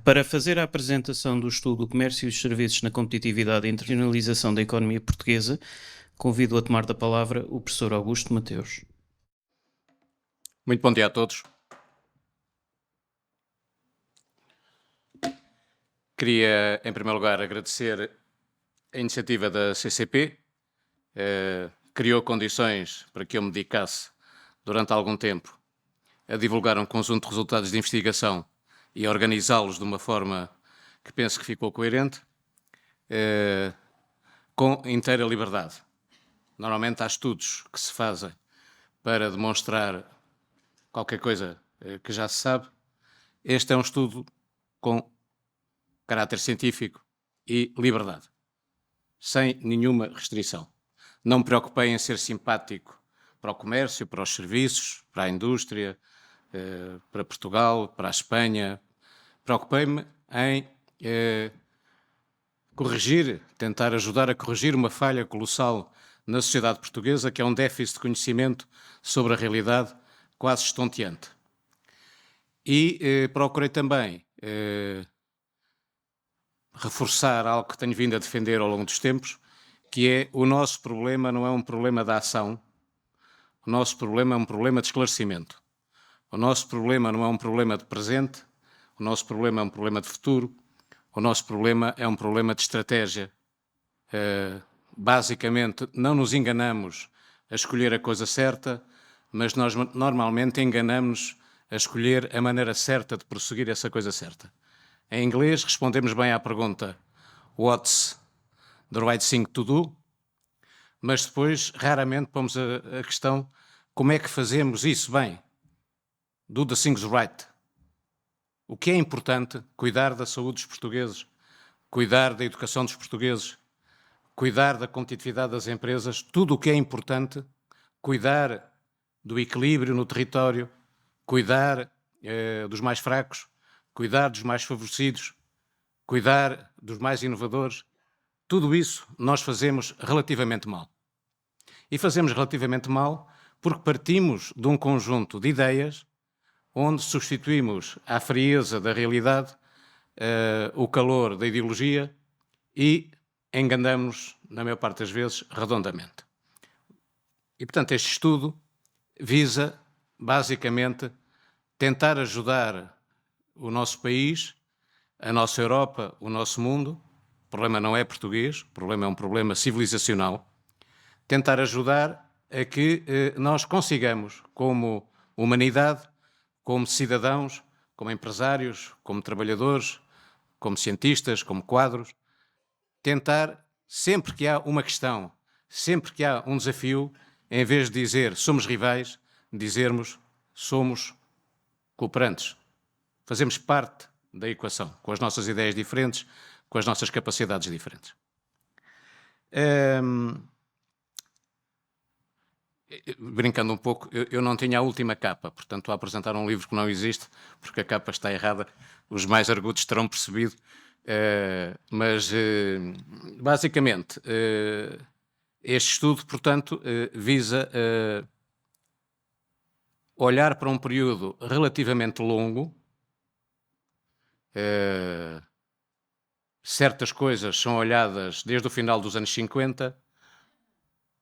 Para fazer a apresentação do estudo "O Comércio e os Serviços na Competitividade e Internacionalização da Economia Portuguesa", convido a tomar da palavra o professor Augusto Mateus. Muito bom dia a todos. Queria, em primeiro lugar, agradecer a iniciativa da CCP. Criou condições para que eu me dedicasse, durante algum tempo, a divulgar um conjunto de resultados de investigação e a organizá-los de uma forma que penso que ficou coerente, com inteira liberdade. Normalmente há estudos que se fazem para demonstrar qualquer coisa que já se sabe. Este é um estudo com caráter científico e liberdade, sem nenhuma restrição. Não me preocupei em ser simpático para o comércio, para os serviços, para a indústria, para Portugal, para a Espanha. Preocupei-me em tentar ajudar a corrigir uma falha colossal na sociedade portuguesa, que é um déficit de conhecimento sobre a realidade quase estonteante. E procurei também reforçar algo que tenho vindo a defender ao longo dos tempos, que é: o nosso problema não é um problema de ação, o nosso problema é um problema de esclarecimento. O nosso problema não é um problema de presente, o nosso problema é um problema de futuro, o nosso problema é um problema de estratégia. Basicamente, não nos enganamos a escolher a coisa certa, mas nós normalmente enganamos a escolher a maneira certa de prosseguir essa coisa certa. Em inglês, respondemos bem à pergunta "What's the right thing to do?", mas depois raramente pomos a questão: como é que fazemos isso bem? Do the things right. O que é importante? Cuidar da saúde dos portugueses, cuidar da educação dos portugueses, cuidar da competitividade das empresas, tudo o que é importante, cuidar do equilíbrio no território, cuidar dos mais fracos, cuidar dos mais favorecidos, cuidar dos mais inovadores. Tudo isso nós fazemos relativamente mal. E fazemos relativamente mal porque partimos de um conjunto de ideias onde substituímos à frieza da realidade o calor da ideologia e enganamos, na maior parte das vezes, redondamente. E, portanto, este estudo visa, basicamente, tentar ajudar o nosso país, a nossa Europa, o nosso mundo. O problema não é português, o problema é um problema civilizacional. Tentar ajudar a que nós consigamos, como humanidade, como cidadãos, como empresários, como trabalhadores, como cientistas, como quadros, tentar, sempre que há uma questão, sempre que há um desafio, em vez de dizer somos rivais, dizermos somos cooperantes. Fazemos parte da equação, com as nossas ideias diferentes, com as nossas capacidades diferentes. Brincando um pouco, eu não tinha a última capa, portanto estou a apresentar um livro que não existe, porque a capa está errada. Os mais argutos terão percebido. Mas, basicamente, este estudo, portanto, visa olhar para um período relativamente longo. Certas coisas são olhadas desde o final dos anos 50,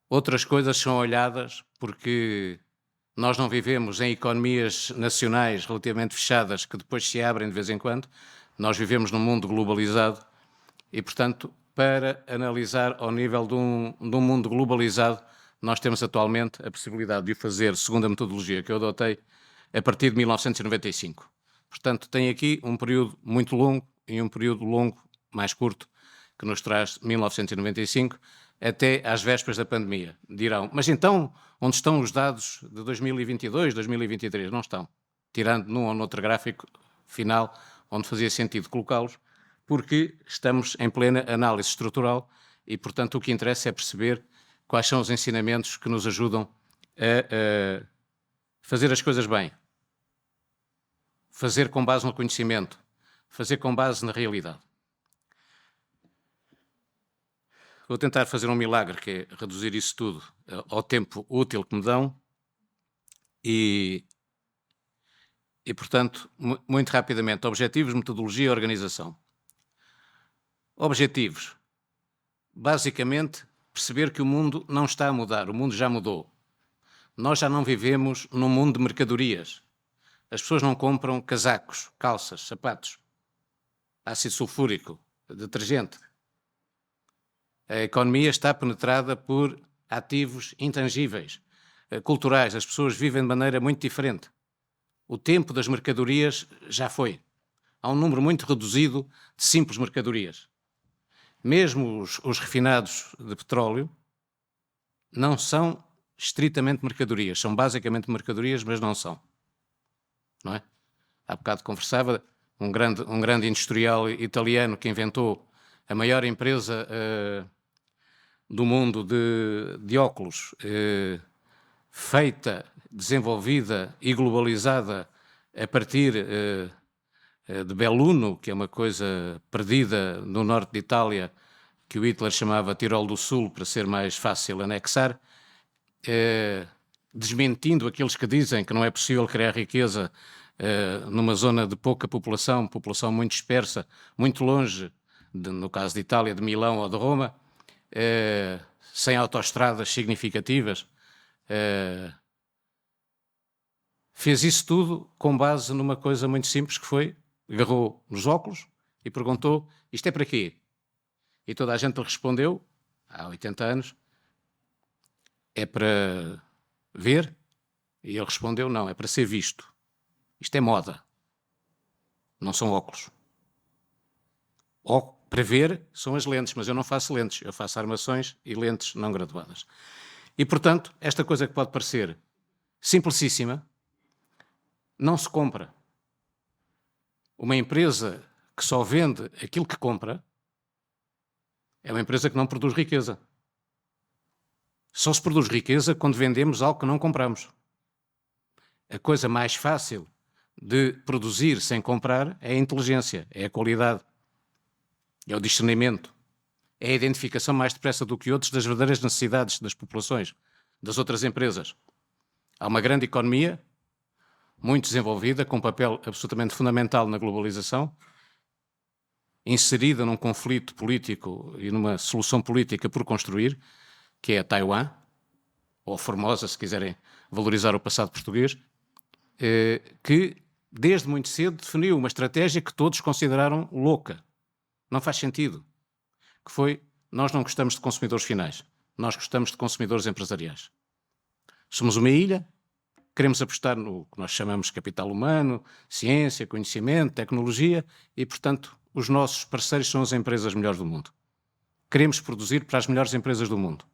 outras coisas são olhadas porque nós não vivemos em economias nacionais relativamente fechadas que depois se abrem de vez em quando. Nós vivemos num mundo globalizado e, portanto, para analisar ao nível de um mundo globalizado, nós temos atualmente a possibilidade de o fazer, segundo a metodologia que eu adotei, a partir de 1995. Portanto, tem aqui um período muito longo e um período longo mais curto, que nos traz 1995 até às vésperas da pandemia. Dirão, mas então, onde estão os dados de 2022, 2023? Não estão. Tirando num ou noutro gráfico final, onde fazia sentido colocá-los, porque estamos em plena análise estrutural e, portanto, o que interessa é perceber quais são os ensinamentos que nos ajudam a fazer as coisas bem, fazer com base no conhecimento, fazer com base na realidade. Vou tentar fazer um milagre, que é reduzir isso tudo ao tempo útil que me dão, e E, portanto, muito rapidamente, objetivos, metodologia e organização. Objetivos. Basicamente, perceber que o mundo não está a mudar, o mundo já mudou. Nós já não vivemos num mundo de mercadorias. As pessoas não compram casacos, calças, sapatos, ácido sulfúrico, detergente. A economia está penetrada por ativos intangíveis, culturais. As pessoas vivem de maneira muito diferente. O tempo das mercadorias já foi. Há um número muito reduzido de simples mercadorias. Mesmo os refinados de petróleo não são estritamente mercadorias. São basicamente mercadorias, mas não são. Não é? Há bocado conversava um grande industrial italiano que inventou a maior empresa do mundo de óculos, feita, desenvolvida e globalizada a partir de Belluno, que é uma coisa perdida no norte de Itália, que o Hitler chamava Tirol do Sul, para ser mais fácil anexar, desmentindo aqueles que dizem que não é possível criar riqueza numa zona de pouca população, população muito dispersa, muito longe, no caso de Itália, de Milão ou de Roma, sem autoestradas significativas. Fez isso tudo com base numa coisa muito simples, que foi, agarrou nos óculos e perguntou, isto é para quê? E toda a gente lhe respondeu, há 80 anos, é para ver? E ele respondeu, não, é para ser visto. Isto é moda, não são óculos. Para ver são as lentes, mas eu não faço lentes, eu faço armações e lentes não graduadas. E, portanto, esta coisa que pode parecer simplicíssima, não se compra. Uma empresa que só vende aquilo que compra é uma empresa que não produz riqueza. Só se produz riqueza quando vendemos algo que não compramos. A coisa mais fácil de produzir sem comprar é a inteligência, é a qualidade, é o discernimento, é a identificação mais depressa do que outros das verdadeiras necessidades das populações, das outras empresas. Há uma grande economia, muito desenvolvida, com um papel absolutamente fundamental na globalização, inserida num conflito político e numa solução política por construir, que é Taiwan, ou Formosa, se quiserem valorizar o passado português, que desde muito cedo definiu uma estratégia que todos consideraram louca. Não faz sentido. Que foi, nós não gostamos de consumidores finais, nós gostamos de consumidores empresariais. Somos uma ilha, queremos apostar no que nós chamamos de capital humano, ciência, conhecimento, tecnologia e, portanto, os nossos parceiros são as empresas melhores do mundo. Queremos produzir para as melhores empresas do mundo.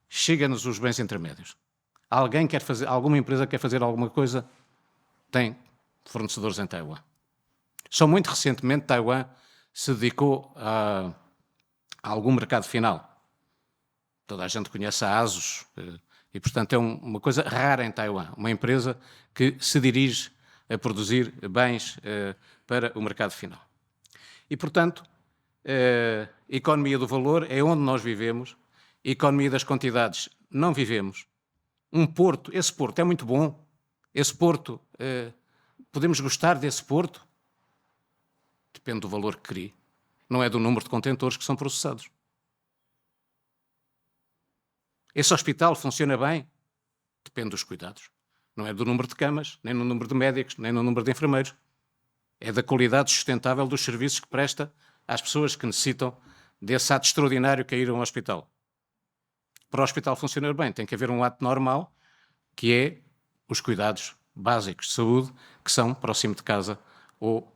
Chega-nos os bens intermédios. Alguma empresa quer fazer alguma coisa, tem fornecedores em Taiwan. Só muito recentemente Taiwan se dedicou a algum mercado final. Toda a gente conhece a ASUS e, portanto, é uma coisa rara em Taiwan. Uma empresa que se dirige a produzir bens para o mercado final. E, portanto, a economia do valor é onde nós vivemos, a economia das quantidades não vivemos. Esse porto é muito bom, esse porto, podemos gostar desse porto? Depende do valor que crie. Não é do número de contentores que são processados. Esse hospital funciona bem? Depende dos cuidados. Não é do número de camas, nem no número de médicos, nem no número de enfermeiros. É da qualidade sustentável dos serviços que presta às pessoas que necessitam desse ato extraordinário que é ir a um hospital. Para o hospital funcionar bem, tem que haver um ato normal, que é os cuidados básicos de saúde, que são próximo de casa ou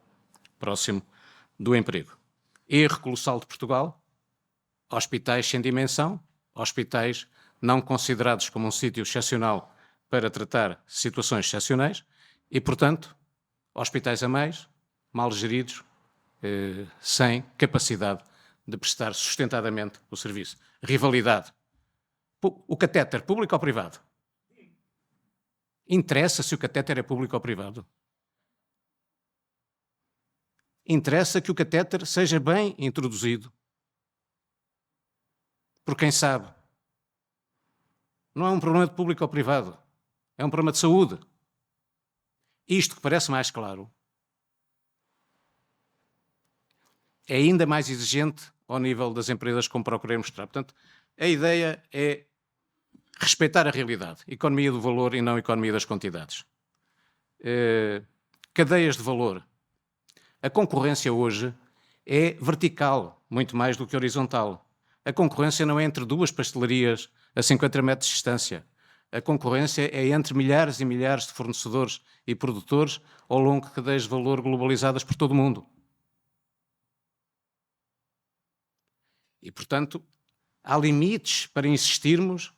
próximo do emprego. Erro colossal de Portugal, hospitais sem dimensão, hospitais não considerados como um sítio excepcional para tratar situações excepcionais e, portanto, hospitais a mais, mal geridos, sem capacidade de prestar sustentadamente o serviço. Rivalidade. O catéter, público ou privado? Interessa se o catéter é público ou privado? Interessa que o catéter seja bem introduzido por quem sabe. Não é um problema de público ou privado, é um problema de saúde. isto que parece mais claro é ainda mais exigente ao nível das empresas, como procurei mostrar. Portanto, a ideia é respeitar a realidade, economia do valor e não economia das quantidades. Cadeias de valor. A concorrência hoje é vertical, muito mais do que horizontal. A concorrência não é entre duas pastelarias a 50 metros de distância. A concorrência é entre milhares e milhares de fornecedores e produtores ao longo de cadeias de valor globalizadas por todo o mundo. E, portanto, há limites para insistirmos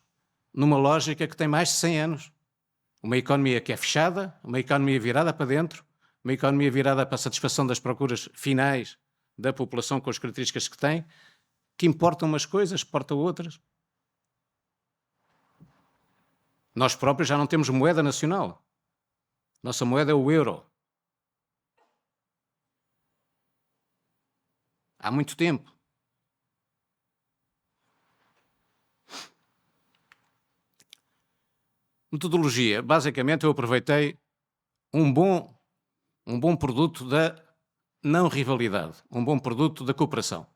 numa lógica que tem mais de 100 anos. Uma economia que é fechada, uma economia virada para dentro, uma economia virada para a satisfação das procuras finais da população com as características que tem, que importam umas coisas, exportam outras. Nós próprios já não temos moeda nacional. Nossa moeda é o euro. Há muito tempo. Metodologia. Basicamente, eu aproveitei um bom produto da não rivalidade, um bom produto da cooperação.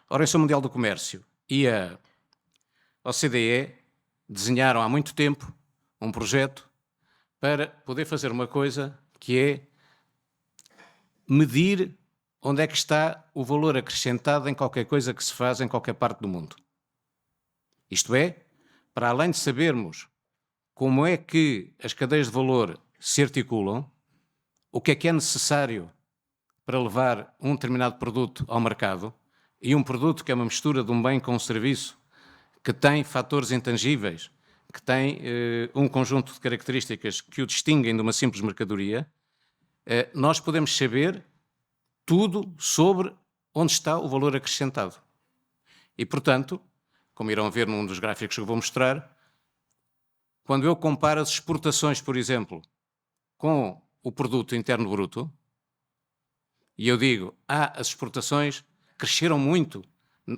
A Organização Mundial do Comércio e a OCDE desenharam há muito tempo um projeto para poder fazer uma coisa que é medir onde é que está o valor acrescentado em qualquer coisa que se faz em qualquer parte do mundo. Isto é, para além de sabermos como é que as cadeias de valor se articulam, o que é necessário para levar um determinado produto ao mercado, e um produto que é uma mistura de um bem com um serviço, que tem fatores intangíveis, que tem um conjunto de características que o distinguem de uma simples mercadoria, nós podemos saber tudo sobre onde está o valor acrescentado. E, portanto, como irão ver num dos gráficos que eu vou mostrar, quando eu comparo as exportações, por exemplo, com o produto interno bruto, e eu digo, as exportações cresceram muito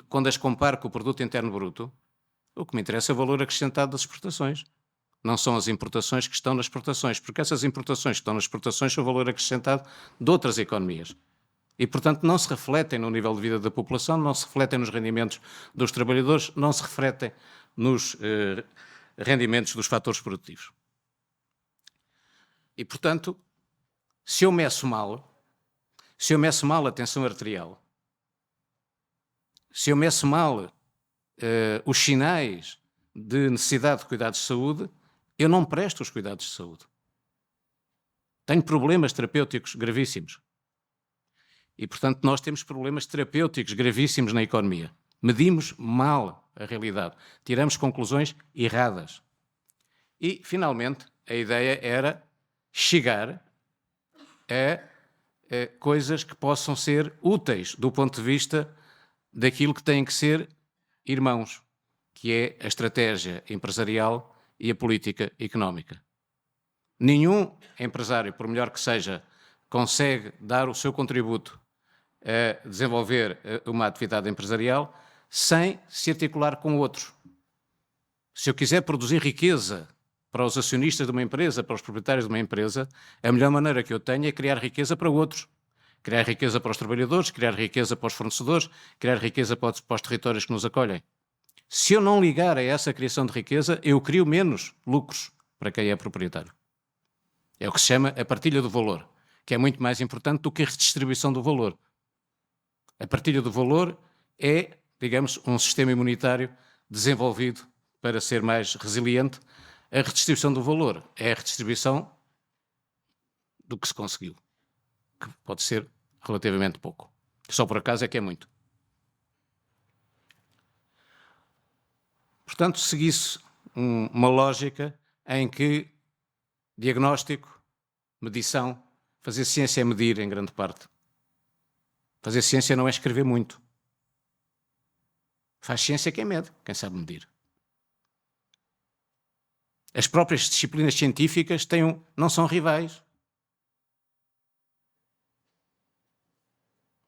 quando as comparo com o produto interno bruto, o que me interessa é o valor acrescentado das exportações. Não são as importações que estão nas exportações, porque essas importações que estão nas exportações são o valor acrescentado de outras economias. E, portanto, não se refletem no nível de vida da população, não se refletem nos rendimentos dos trabalhadores, não se refletem nos rendimentos dos fatores produtivos. E, portanto, se eu meço mal a tensão arterial, se eu meço mal os sinais de necessidade de cuidados de saúde, eu não presto os cuidados de saúde. Tenho problemas terapêuticos gravíssimos. E, portanto, nós temos problemas terapêuticos gravíssimos na economia. Medimos mal a realidade. Tiramos conclusões erradas. E, finalmente, a ideia era chegar a coisas que possam ser úteis do ponto de vista daquilo que têm que ser irmãos, que é a estratégia empresarial e a política económica. Nenhum empresário, por melhor que seja, consegue dar o seu contributo a desenvolver uma atividade empresarial sem se articular com outros. Se eu quiser produzir riqueza para os acionistas de uma empresa, para os proprietários de uma empresa, a melhor maneira que eu tenho é criar riqueza para outros. Criar riqueza para os trabalhadores, criar riqueza para os fornecedores, criar riqueza para os territórios que nos acolhem. Se eu não ligar a essa criação de riqueza, eu crio menos lucros para quem é proprietário. É o que se chama a partilha do valor, que é muito mais importante do que a redistribuição do valor. A partilha do valor é, digamos, um sistema imunitário desenvolvido para ser mais resiliente. A redistribuição do valor é a redistribuição do que se conseguiu, que pode ser relativamente pouco. Só por acaso é que é muito. Portanto, seguisse uma lógica em que diagnóstico, medição, fazer ciência é medir em grande parte. Fazer ciência não é escrever muito. Faz ciência quem mede, quem sabe medir. As próprias disciplinas científicas não são rivais.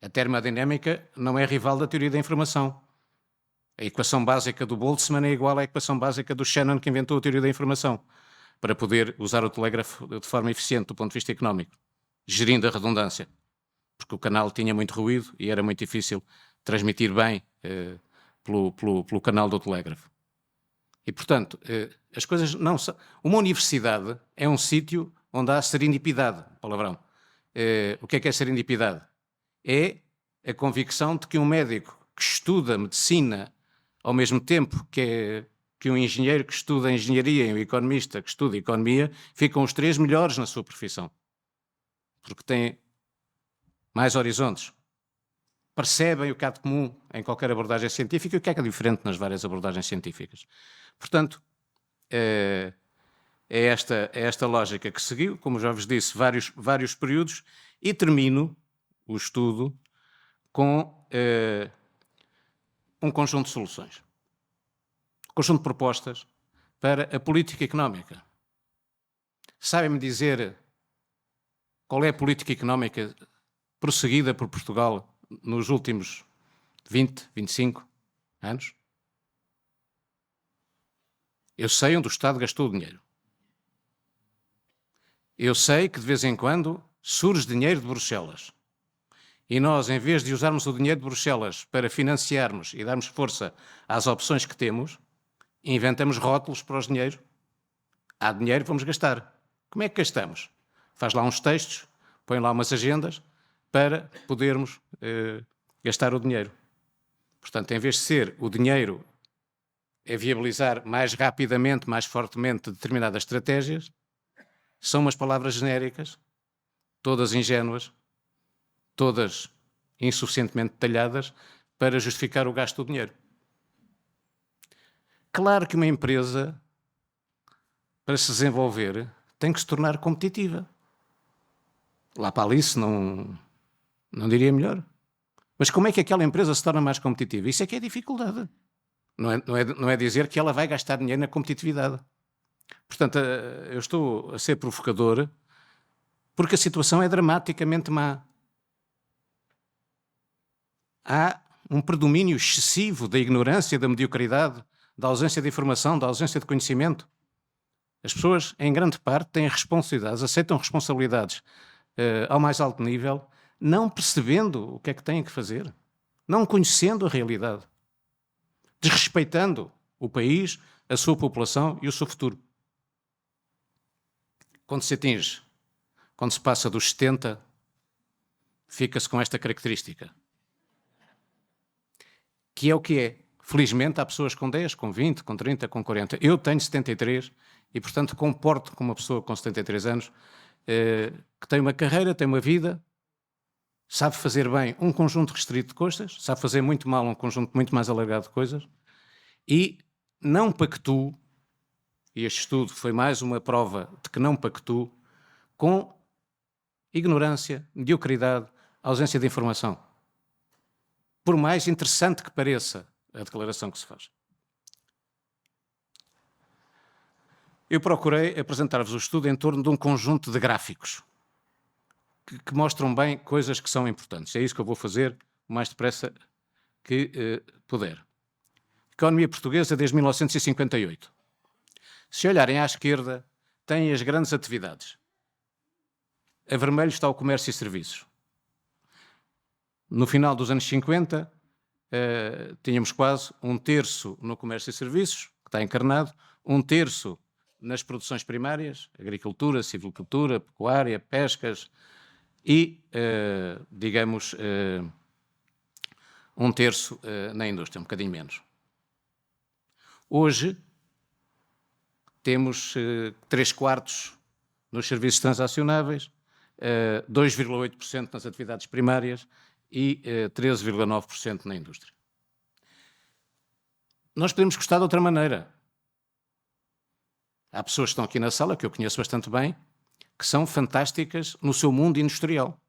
A termodinâmica não é rival da teoria da informação. A equação básica do Boltzmann é igual à equação básica do Shannon, que inventou a teoria da informação. para poder usar o telégrafo de forma eficiente do ponto de vista económico, gerindo a redundância, porque o canal tinha muito ruído e era muito difícil transmitir bem pelo canal do telégrafo. E, portanto, as coisas não são... Uma universidade é um sítio onde há serendipidade, palavrão. O que é serendipidade? É a convicção de que um médico que estuda medicina ao mesmo tempo que um engenheiro que estuda engenharia e um economista que estuda economia, ficam os três melhores na sua profissão. Porque têm mais horizontes. Percebem o que há de comum em qualquer abordagem científica e o que é diferente nas várias abordagens científicas. Portanto, é esta lógica que seguiu, como já vos disse, vários períodos, e termino o estudo com um conjunto de soluções. Um conjunto de propostas para a política económica. Sabem-me dizer qual é a política económica prosseguida por Portugal nos últimos 20, 25 anos? Eu sei onde o Estado gastou o dinheiro. Eu sei que de vez em quando surge dinheiro de Bruxelas. E nós, em vez de usarmos o dinheiro de Bruxelas para financiarmos e darmos força às opções que temos, inventamos rótulos para os dinheiros. Há dinheiro, vamos gastar. Como é que gastamos? Faz lá uns textos, põe lá umas agendas para podermos gastar o dinheiro. Portanto, em vez de ser o dinheiro a viabilizar mais rapidamente, mais fortemente determinadas estratégias, são umas palavras genéricas, todas ingênuas, todas insuficientemente detalhadas para justificar o gasto do dinheiro. Claro que uma empresa, para se desenvolver, tem que se tornar competitiva. Lá para Alice não diria melhor. Mas como é que aquela empresa se torna mais competitiva? Isso é que é dificuldade. Não é dizer que ela vai gastar dinheiro na competitividade. Portanto, eu estou a ser provocador porque a situação é dramaticamente má. Há um predomínio excessivo da ignorância, da mediocridade, da ausência de informação, da ausência de conhecimento. As pessoas, em grande parte, têm responsabilidades, aceitam responsabilidades ao mais alto nível, não percebendo o que é que têm que fazer, não conhecendo a realidade, desrespeitando o país, a sua população e o seu futuro. Quando se passa dos 70, fica-se com esta característica, que é o que é. Felizmente há pessoas com 10, com 20, com 30, com 40. Eu tenho 73 e, portanto, comporto como uma pessoa com 73 anos que tem uma carreira, tem uma vida, sabe fazer bem um conjunto restrito de coisas, sabe fazer muito mal um conjunto muito mais alargado de coisas e não pactuo, e este estudo foi mais uma prova de que não pactuo, com ignorância, mediocridade, ausência de informação. Por mais interessante que pareça a declaração que se faz. Eu procurei apresentar-vos o estudo em torno de um conjunto de gráficos que mostram bem coisas que são importantes. É isso que eu vou fazer o mais depressa que puder. Economia portuguesa desde 1958. Se olharem à esquerda, têm as grandes atividades. A vermelho está o comércio e serviços. No final dos anos 50, tínhamos quase um terço no comércio e serviços, que está encarnado, um terço nas produções primárias, agricultura, silvicultura, pecuária, pescas e, digamos, um terço na indústria, um bocadinho menos. Hoje temos 3/4 nos serviços transacionáveis, 2,8% nas atividades primárias e 13,9% na indústria. Nós podemos gostar de outra maneira. Há pessoas que estão aqui na sala, que eu conheço bastante bem, que são fantásticas no seu mundo industrial.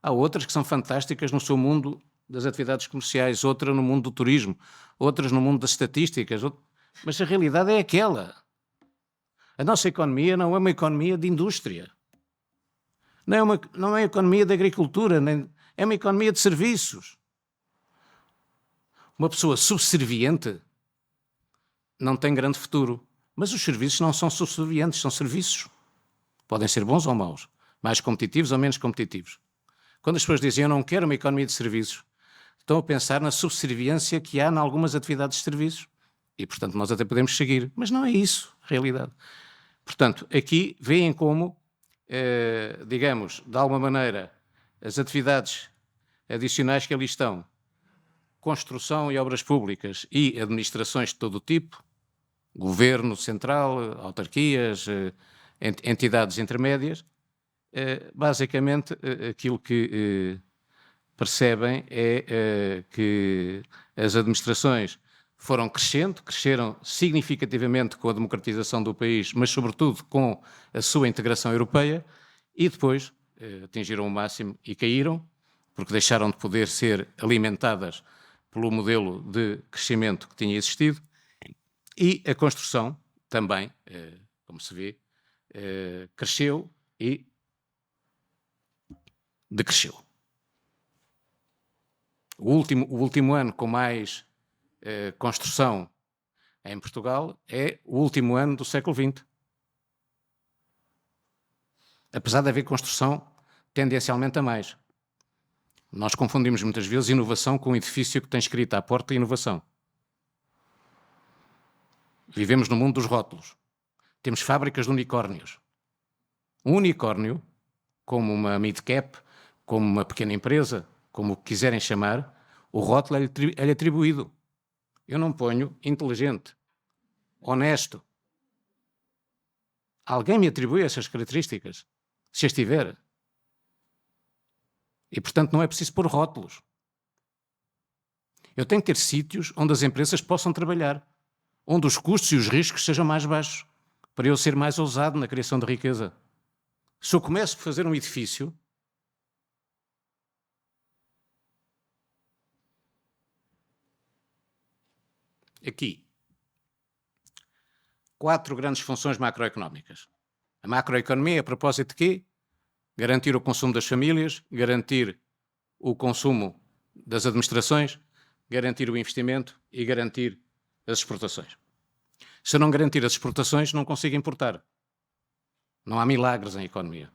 Há outras que são fantásticas no seu mundo das atividades comerciais, outra no mundo do turismo, outras no mundo das estatísticas. Mas a realidade é aquela. A nossa economia não é uma economia de indústria. Não é economia de agricultura, nem é uma economia de serviços. Uma pessoa subserviente não tem grande futuro. Mas os serviços não são subservientes, são serviços. Podem ser bons ou maus, mais competitivos ou menos competitivos. Quando as pessoas dizem eu não quero uma economia de serviços, estão a pensar na subserviência que há em algumas atividades de serviços. E, portanto, nós até podemos seguir. Mas não é isso a realidade. Portanto, aqui veem como, digamos, de alguma maneira, as atividades adicionais que ali estão, construção e obras públicas e administrações de todo o tipo, governo central, autarquias, entidades intermédias, basicamente aquilo que percebem é que as administrações foram cresceram significativamente com a democratização do país, mas sobretudo com a sua integração europeia, e depois atingiram o máximo e caíram, porque deixaram de poder ser alimentadas pelo modelo de crescimento que tinha existido, e a construção também, como se vê, cresceu e decresceu. O último ano com mais construção em Portugal é o último ano do século XX. Apesar de haver construção tendencialmente a mais. Nós confundimos muitas vezes inovação com um edifício que tem escrito à porta inovação. Vivemos no mundo dos rótulos. Temos fábricas de unicórnios. Um unicórnio, como uma mid-cap, como uma pequena empresa, como o que quiserem chamar, o rótulo é-lhe atribuído. Eu não ponho inteligente, honesto. Alguém me atribui essas características, se as tiver. E, portanto, não é preciso pôr rótulos. Eu tenho que ter sítios onde as empresas possam trabalhar, onde os custos e os riscos sejam mais baixos, para eu ser mais ousado na criação de riqueza. Se eu começo a fazer um edifício, aqui, 4 grandes funções macroeconómicas. A macroeconomia, a propósito de quê? Garantir o consumo das famílias, garantir o consumo das administrações, garantir o investimento e garantir as exportações. Se eu não garantir as exportações, não consigo importar. Não há milagres em economia.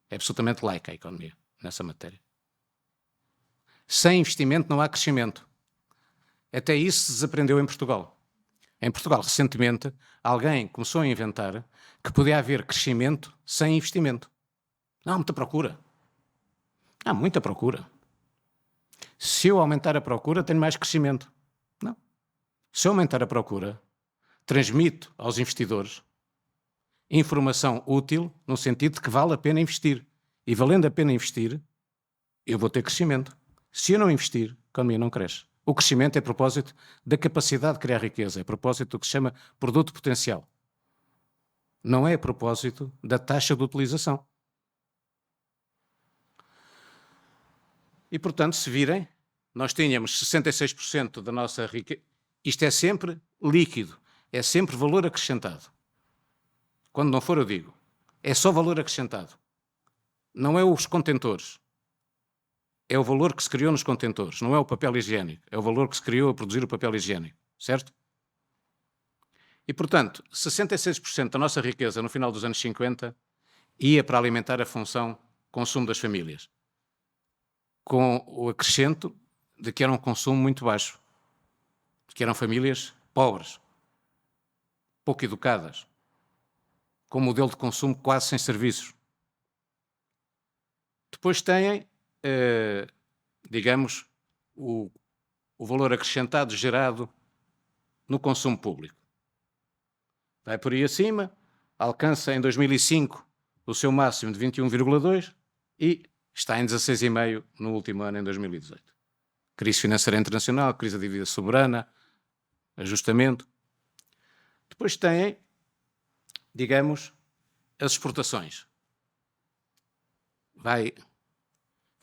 É absolutamente laica a economia nessa matéria. Sem investimento não há crescimento. Até isso se desaprendeu em Portugal. Em Portugal, recentemente, alguém começou a inventar que podia haver crescimento sem investimento. Não há muita procura. Há muita procura. Se eu aumentar a procura, tenho mais crescimento. Não. Se eu aumentar a procura, transmito aos investidores informação útil no sentido de que vale a pena investir. E valendo a pena investir, eu vou ter crescimento. Se eu não investir, a economia não cresce. O crescimento é a propósito da capacidade de criar riqueza, é a propósito do que se chama produto potencial. Não é a propósito da taxa de utilização. E, portanto, se virem, nós tínhamos 66% da nossa riqueza. Isto é sempre líquido, é sempre valor acrescentado. Quando não for, eu digo. É só valor acrescentado. Não é os contentores. É o valor que se criou nos contentores, não é o papel higiênico. É o valor que se criou a produzir o papel higiênico, certo? E, portanto, 66% da nossa riqueza no final dos anos 50 ia para alimentar a função consumo das famílias, com o acrescento de que era um consumo muito baixo, de que eram famílias pobres, pouco educadas, com um modelo de consumo quase sem serviços. Depois têm, digamos, o valor acrescentado gerado no consumo público. Vai por aí acima, alcança em 2005 o seu máximo de 21,2 e está em 16,5 no último ano, em 2018. Crise financeira internacional, crise da dívida soberana, ajustamento. Depois têm, digamos, as exportações. Vai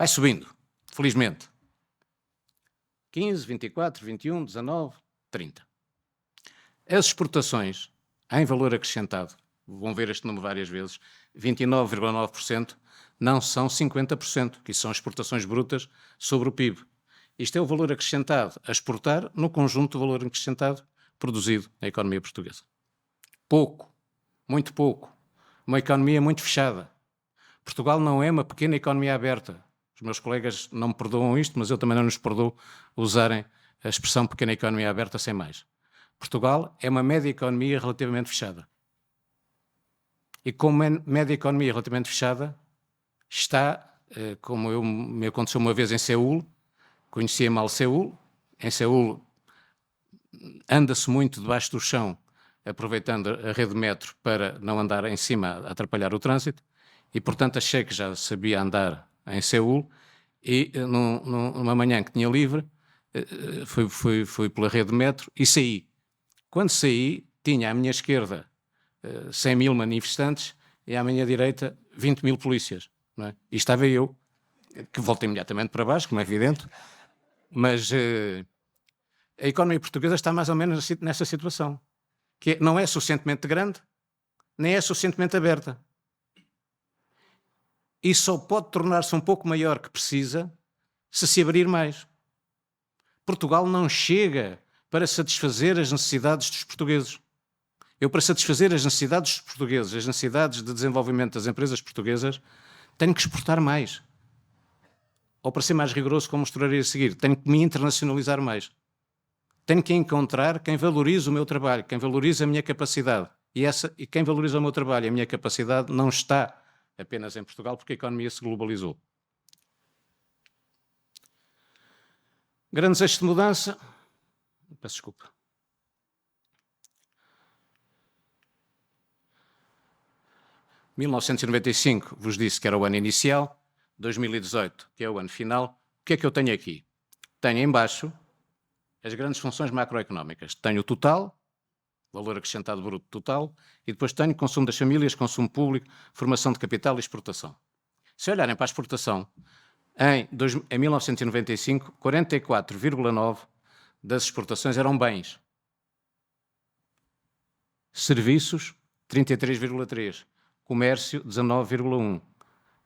subindo, felizmente. 15, 24, 21, 19, 30. As exportações, em valor acrescentado, vão ver este número várias vezes, 29,9%, não são 50%, que são exportações brutas sobre o PIB. Isto é o valor acrescentado a exportar no conjunto do valor acrescentado produzido na economia portuguesa. pouco, muito pouco. Uma economia muito fechada. Portugal não é uma pequena economia aberta. Os meus colegas não me perdoam isto, mas eu também não nos perdoo usarem a expressão pequena economia aberta sem mais. Portugal é uma média economia relativamente fechada. E como média economia relativamente fechada, está, como me aconteceu uma vez em Seul, conhecia mal Seul. Em Seul anda-se muito debaixo do chão, aproveitando a rede de metro para não andar em cima a atrapalhar o trânsito, e portanto achei que já sabia andar em Seul, e numa manhã que tinha livre, fui pela rede de metro e saí. Quando saí, tinha à minha esquerda 100 mil manifestantes e à minha direita 20 mil polícias. Não é? E estava eu, que voltei imediatamente para baixo, como é evidente, mas a economia portuguesa está mais ou menos nessa situação, que não é suficientemente grande, nem é suficientemente aberta. E só pode tornar-se um pouco maior que precisa se abrir mais. Portugal não chega para satisfazer as necessidades dos portugueses. Eu, para satisfazer as necessidades dos portugueses, as necessidades de desenvolvimento das empresas portuguesas, tenho que exportar mais. Ou, para ser mais rigoroso, como mostrarei a seguir, tenho que me internacionalizar mais. Tenho que encontrar quem valorize o meu trabalho, quem valorize a minha capacidade. E quem valoriza o meu trabalho e a minha capacidade não está apenas em Portugal, porque a economia se globalizou. Grandes eixos de mudança. Peço desculpa. Em 1995 vos disse que era o ano inicial, 2018 que é o ano final. O que é que eu tenho aqui? Tenho em baixo as grandes funções macroeconómicas. Tenho o total, valor acrescentado bruto total, e depois tenho consumo das famílias, consumo público, formação de capital e exportação. Se olharem para a exportação, em 1995, 44,9% das exportações eram bens. Serviços, 33,3%. Comércio, 19,1%.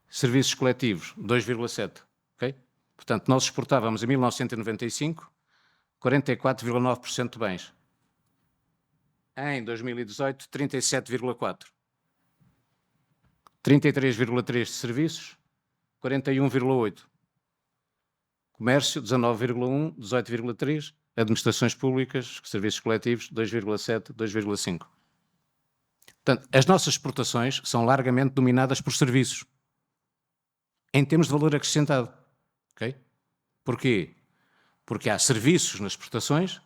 Serviços coletivos, 2,7%. Okay? Portanto, nós exportávamos em 1995 44,9% de bens. Em 2018, 37,4%. 33,3% de serviços, 41,8%. Comércio, 19,1%, 18,3%. Administrações públicas, serviços coletivos, 2,7%, 2,5%. Portanto, as nossas exportações são largamente dominadas por serviços, em termos de valor acrescentado. Okay? Porquê? Porque há serviços nas exportações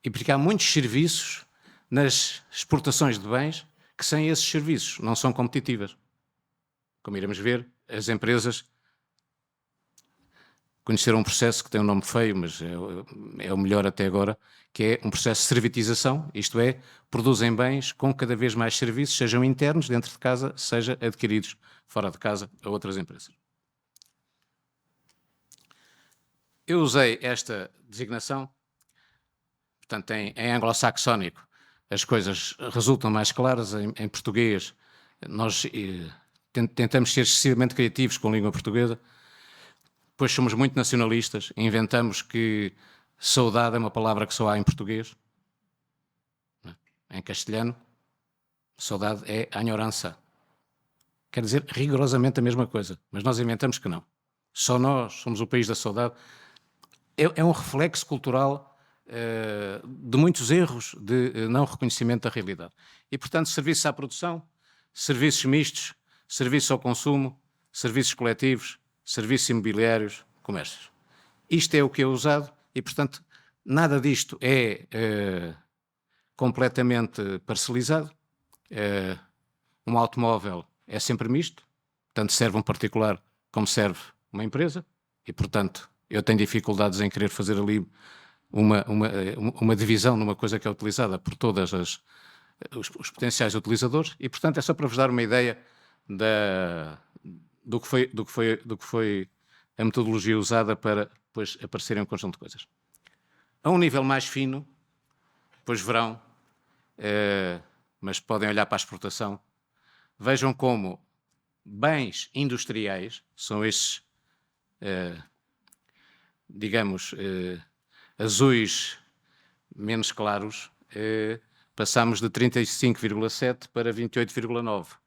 e porque há muitos serviços nas exportações de bens que sem esses serviços não são competitivas. Como iremos ver, as empresas conheceram um processo que tem um nome feio, mas é o melhor até agora, que é um processo de servitização, isto é, produzem bens com cada vez mais serviços, sejam internos, dentro de casa, seja adquiridos fora de casa a outras empresas. Eu usei esta designação, portanto, em anglo-saxónico as coisas resultam mais claras, em português nós tentamos ser excessivamente criativos com a língua portuguesa. Depois somos muito nacionalistas, inventamos que saudade é uma palavra que só há em português. Em castelhano, saudade é añorança. Quer dizer rigorosamente a mesma coisa, mas nós inventamos que não. Só nós somos o país da saudade. É um reflexo cultural de muitos erros de não reconhecimento da realidade. E, portanto, serviços à produção, serviços mistos, serviços ao consumo, serviços coletivos, serviços imobiliários, comércios. Isto é o que é usado e, portanto, nada disto é completamente parcelizado. Um automóvel é sempre misto, tanto serve um particular como serve uma empresa e, portanto, eu tenho dificuldades em querer fazer ali uma divisão numa coisa que é utilizada por todos os potenciais utilizadores e, portanto, é só para vos dar uma ideia do que foi a metodologia usada para depois aparecerem um conjunto de coisas. A um nível mais fino, depois verão, mas podem olhar para a exportação, vejam como bens industriais são estes, digamos, azuis menos claros, passámos de 35,7 para 28,9.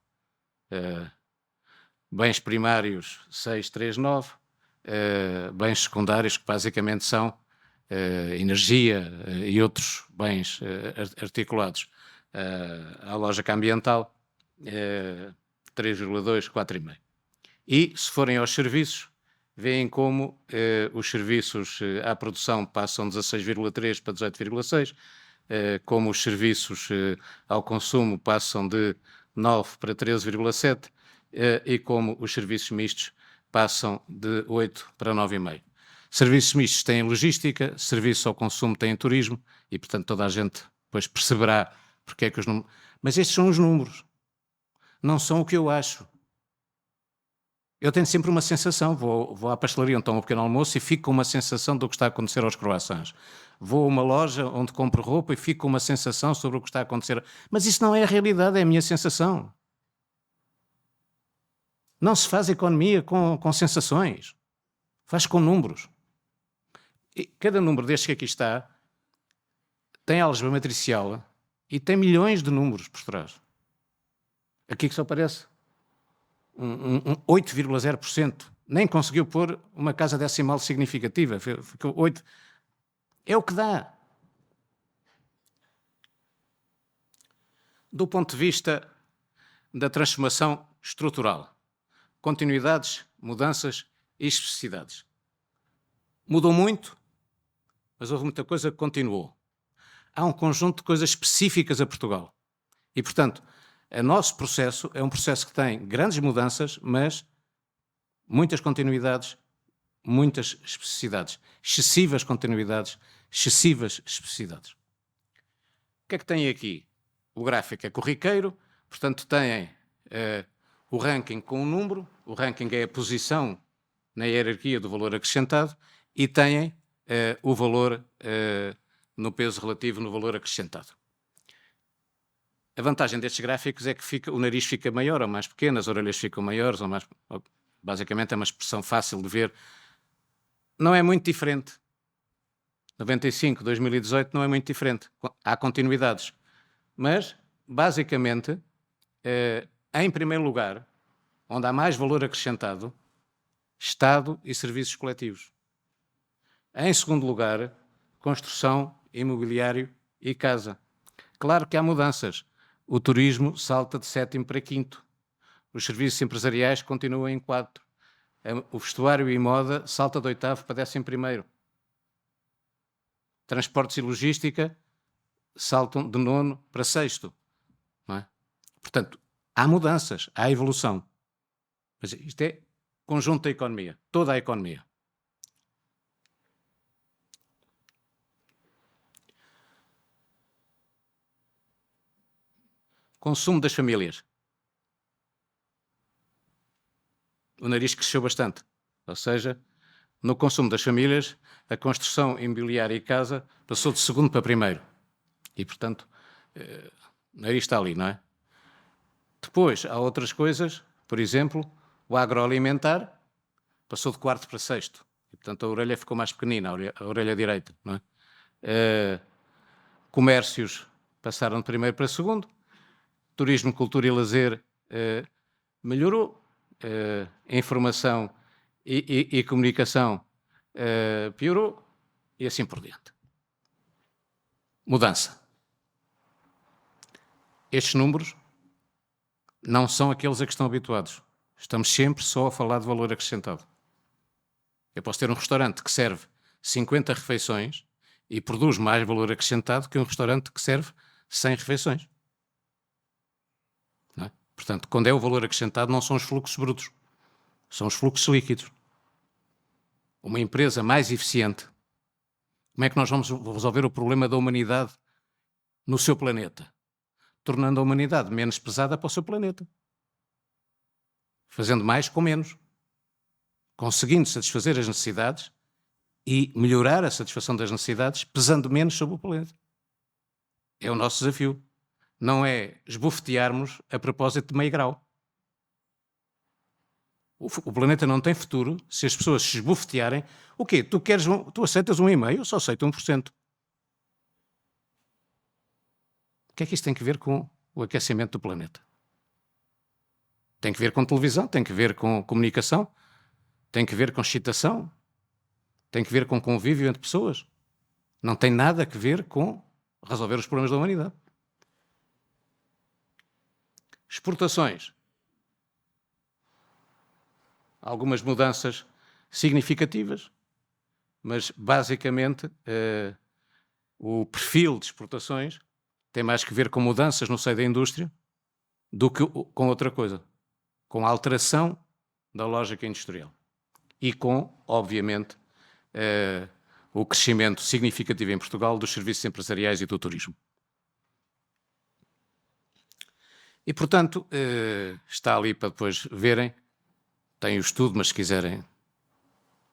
Bens primários 639, bens secundários que basicamente são energia e outros bens articulados à lógica ambiental, 3,2, 4,5. E se forem aos serviços, veem como os serviços à produção passam de 16,3 para 18,6, como os serviços ao consumo passam de 9 para 13,7 e como os serviços mistos passam de 8 para 9,5. Serviços mistos têm logística, serviços ao consumo têm turismo e, portanto, toda a gente depois perceberá porque é que os números... Mas estes são os números, não são o que eu acho. Eu tenho sempre uma sensação, vou à pastelaria onde tomo um pequeno almoço e fico com uma sensação do que está a acontecer aos croissants. Vou a uma loja onde compro roupa e fico com uma sensação sobre o que está a acontecer. Mas isso não é a realidade, é a minha sensação. Não se faz economia com sensações. Faz com números. E cada número destes que aqui está tem álgebra matricial e tem milhões de números por trás. Aqui que só aparece 8,0%. Nem conseguiu pôr uma casa decimal significativa. Ficou 8. É o que dá. Do ponto de vista da transformação estrutural, continuidades, mudanças e especificidades. Mudou muito, mas houve muita coisa que continuou. Há um conjunto de coisas específicas a Portugal. E, portanto, o nosso processo é um processo que tem grandes mudanças, mas muitas continuidades, muitas especificidades. Excessivas continuidades, excessivas especificidades. O que é que tem aqui? O gráfico é corriqueiro, portanto, tem o ranking com um número, o ranking é a posição na hierarquia do valor acrescentado, e têm o valor no peso relativo no valor acrescentado. A vantagem destes gráficos é que o nariz fica maior ou mais pequeno, as orelhas ficam maiores ou mais... Basicamente é uma expressão fácil de ver. Não é muito diferente. 95, 2018 não é muito diferente. Há continuidades. Mas, basicamente, em primeiro lugar, onde há mais valor acrescentado, Estado e serviços coletivos. Em segundo lugar, construção, imobiliário e casa. Claro que há mudanças. O turismo salta de 7º para 5º. Os serviços empresariais continuam em 4. O vestuário e moda salta de 8º para 11º. Transportes e logística saltam de 9º para 6º. Não é? Portanto, há mudanças, há evolução. Mas isto é conjunto da economia, toda a economia. Consumo das famílias. O nariz cresceu bastante. Ou seja, no consumo das famílias, a construção imobiliária e casa passou de segundo para primeiro. E, portanto, o nariz está ali, não é? Depois, há outras coisas, por exemplo, o agroalimentar passou de 4º para 6º. E, portanto, a orelha ficou mais pequenina, a orelha direita, não é? Comércios passaram de primeiro para segundo. Turismo, cultura e lazer melhorou. Informação e comunicação piorou. E assim por diante. Mudança. Estes números não são aqueles a que estão habituados. Estamos sempre só a falar de valor acrescentado. Eu posso ter um restaurante que serve 50 refeições e produz mais valor acrescentado que um restaurante que serve 100 refeições. Não é? Portanto, quando é o valor acrescentado, não são os fluxos brutos, são os fluxos líquidos. Uma empresa mais eficiente, como é que nós vamos resolver o problema da humanidade no seu planeta? Tornando a humanidade menos pesada para o seu planeta. Fazendo mais com menos. Conseguindo satisfazer as necessidades e melhorar a satisfação das necessidades, pesando menos sobre o planeta. É o nosso desafio. Não é esbofetearmos a propósito de meio grau. O planeta não tem futuro se as pessoas se esbofetearem. O quê? Tu aceitas 1,5%? Eu só aceito 1%. que é que isto tem que ver com o aquecimento do planeta? Tem que ver com televisão, tem que ver com comunicação, tem que ver com excitação, tem que ver com convívio entre pessoas. Não tem nada a ver com resolver os problemas da humanidade. Exportações. Algumas mudanças significativas, mas basicamente o perfil de exportações tem mais que ver com mudanças no seio da indústria do que com outra coisa, com a alteração da lógica industrial e com, obviamente, o crescimento significativo em Portugal dos serviços empresariais e do turismo. E, portanto, está ali para depois verem, tem o estudo, mas se quiserem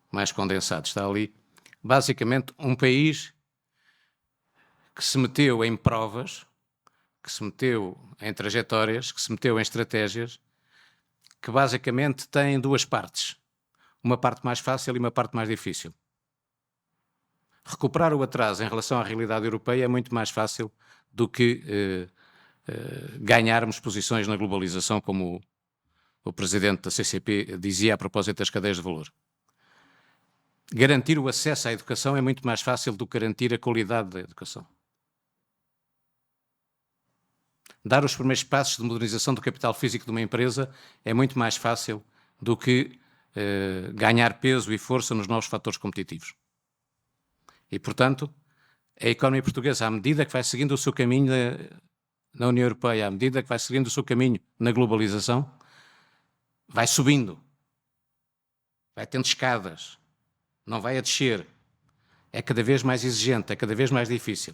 mais condensado, está ali, basicamente um país que se meteu em provas, que se meteu em trajetórias, que se meteu em estratégias, que basicamente tem duas partes. Uma parte mais fácil e uma parte mais difícil. Recuperar o atraso em relação à realidade europeia é muito mais fácil do que ganharmos posições na globalização, como o presidente da CCP dizia a propósito das cadeias de valor. Garantir o acesso à educação é muito mais fácil do que garantir a qualidade da educação. Dar os primeiros passos de modernização do capital físico de uma empresa é muito mais fácil do que ganhar peso e força nos novos fatores competitivos. E, portanto, a economia portuguesa, à medida que vai seguindo o seu caminho na União Europeia, à medida que vai seguindo o seu caminho na globalização, vai subindo, vai tendo escadas, não vai a descer, é cada vez mais exigente, é cada vez mais difícil.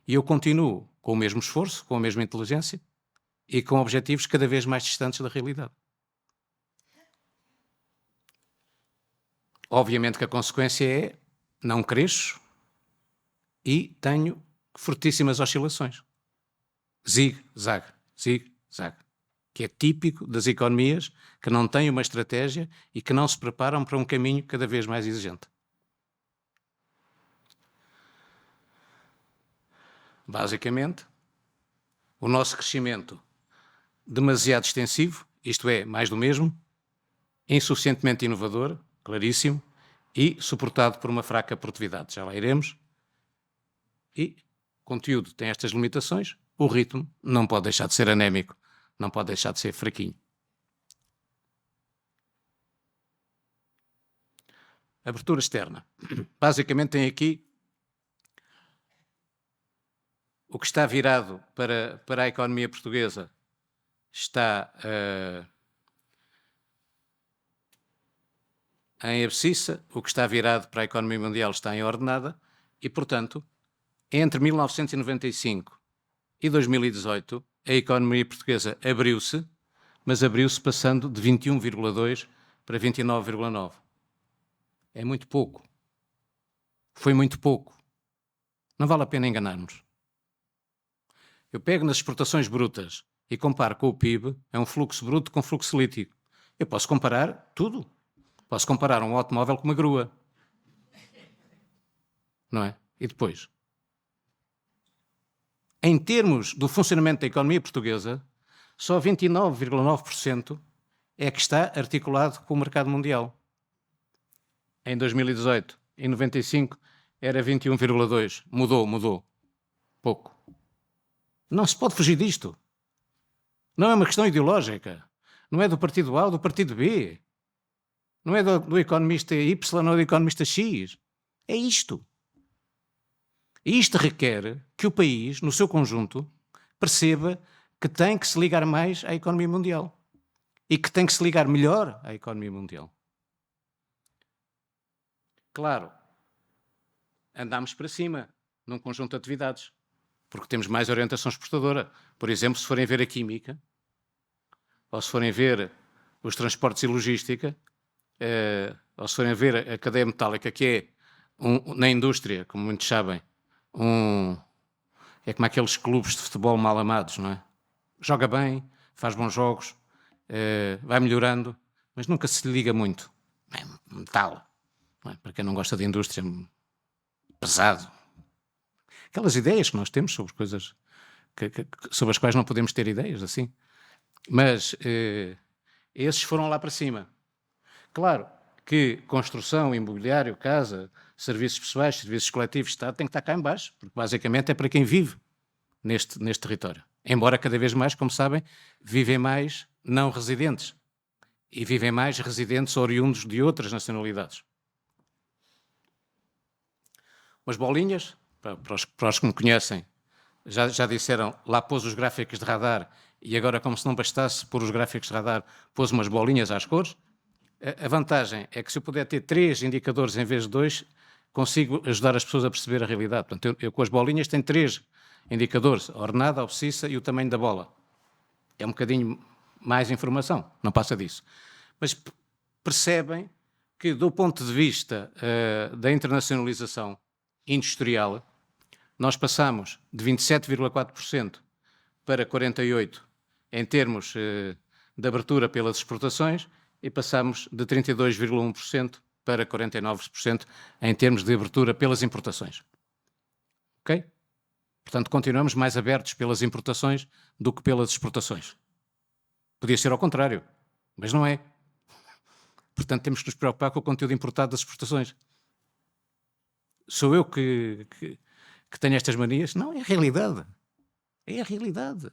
E eu continuo com o mesmo esforço, com a mesma inteligência e com objetivos cada vez mais distantes da realidade. Obviamente que a consequência é não cresço e tenho fortíssimas oscilações. Zig-zag, zig-zag, que é típico das economias que não têm uma estratégia e que não se preparam para um caminho cada vez mais exigente. Basicamente, o nosso crescimento demasiado extensivo, isto é, mais do mesmo, insuficientemente inovador, claríssimo, e suportado por uma fraca produtividade. Já lá iremos. E o conteúdo tem estas limitações, o ritmo não pode deixar de ser anémico, não pode deixar de ser fraquinho. Abertura externa. Basicamente tem aqui o que está virado para a economia portuguesa está em abscissa, o que está virado para a economia mundial está em ordenada e, portanto, entre 1995 e 2018, a economia portuguesa abriu-se, mas abriu-se passando de 21,2 para 29,9. É muito pouco. Foi muito pouco. Não vale a pena enganar-nos. Eu pego nas exportações brutas e comparo com o PIB, é um fluxo bruto com fluxo líquido. Eu posso comparar tudo. Posso comparar um automóvel com uma grua. Não é? E depois? Em termos do funcionamento da economia portuguesa, só 29,9% é que está articulado com o mercado mundial. Em 2018, em 95, era 21,2%. Mudou. Pouco. Não se pode fugir disto. Não é uma questão ideológica. Não é do partido A ou do partido B. Não é do economista Y ou do economista X. É isto. E isto requer que o país, no seu conjunto, perceba que tem que se ligar mais à economia mundial. E que tem que se ligar melhor à economia mundial. Claro, andamos para cima num conjunto de atividades. Porque temos mais orientação exportadora. Por exemplo, se forem ver a química, ou se forem ver os transportes e logística, ou se forem ver a cadeia metálica, que é, na indústria, como muitos sabem, é como aqueles clubes de futebol mal amados, não é? Joga bem, faz bons jogos, vai melhorando, mas nunca se liga muito. É metal. Não é? Para quem não gosta de indústria, pesado. Aquelas ideias que nós temos sobre coisas sobre as quais não podemos ter ideias assim. Mas esses foram lá para cima. Claro que construção, imobiliário, casa, serviços pessoais, serviços coletivos, Estado, tem que estar cá em baixo, porque basicamente é para quem vive neste território. Embora cada vez mais, como sabem, vivem mais não residentes e vivem mais residentes oriundos de outras nacionalidades. Umas bolinhas, para os que me conhecem, já disseram, lá pôs os gráficos de radar e agora, como se não bastasse pôr os gráficos de radar, pôs umas bolinhas às cores. A vantagem é que se eu puder ter 3 indicadores em vez de 2, consigo ajudar as pessoas a perceber a realidade. Portanto, eu com as bolinhas tenho 3 indicadores, a ordenada, a abscissa e o tamanho da bola. É um bocadinho mais informação, não passa disso. Mas percebem que, do ponto de vista da internacionalização industrial, nós passamos de 27,4% para 48% em termos de abertura pelas exportações e passamos de 32,1% para 49% em termos de abertura pelas importações. Ok? Portanto, continuamos mais abertos pelas importações do que pelas exportações. Podia ser ao contrário, mas não é. Portanto, temos que nos preocupar com o conteúdo importado das exportações. Sou eu que tenho estas manias? Não, é a realidade. É a realidade.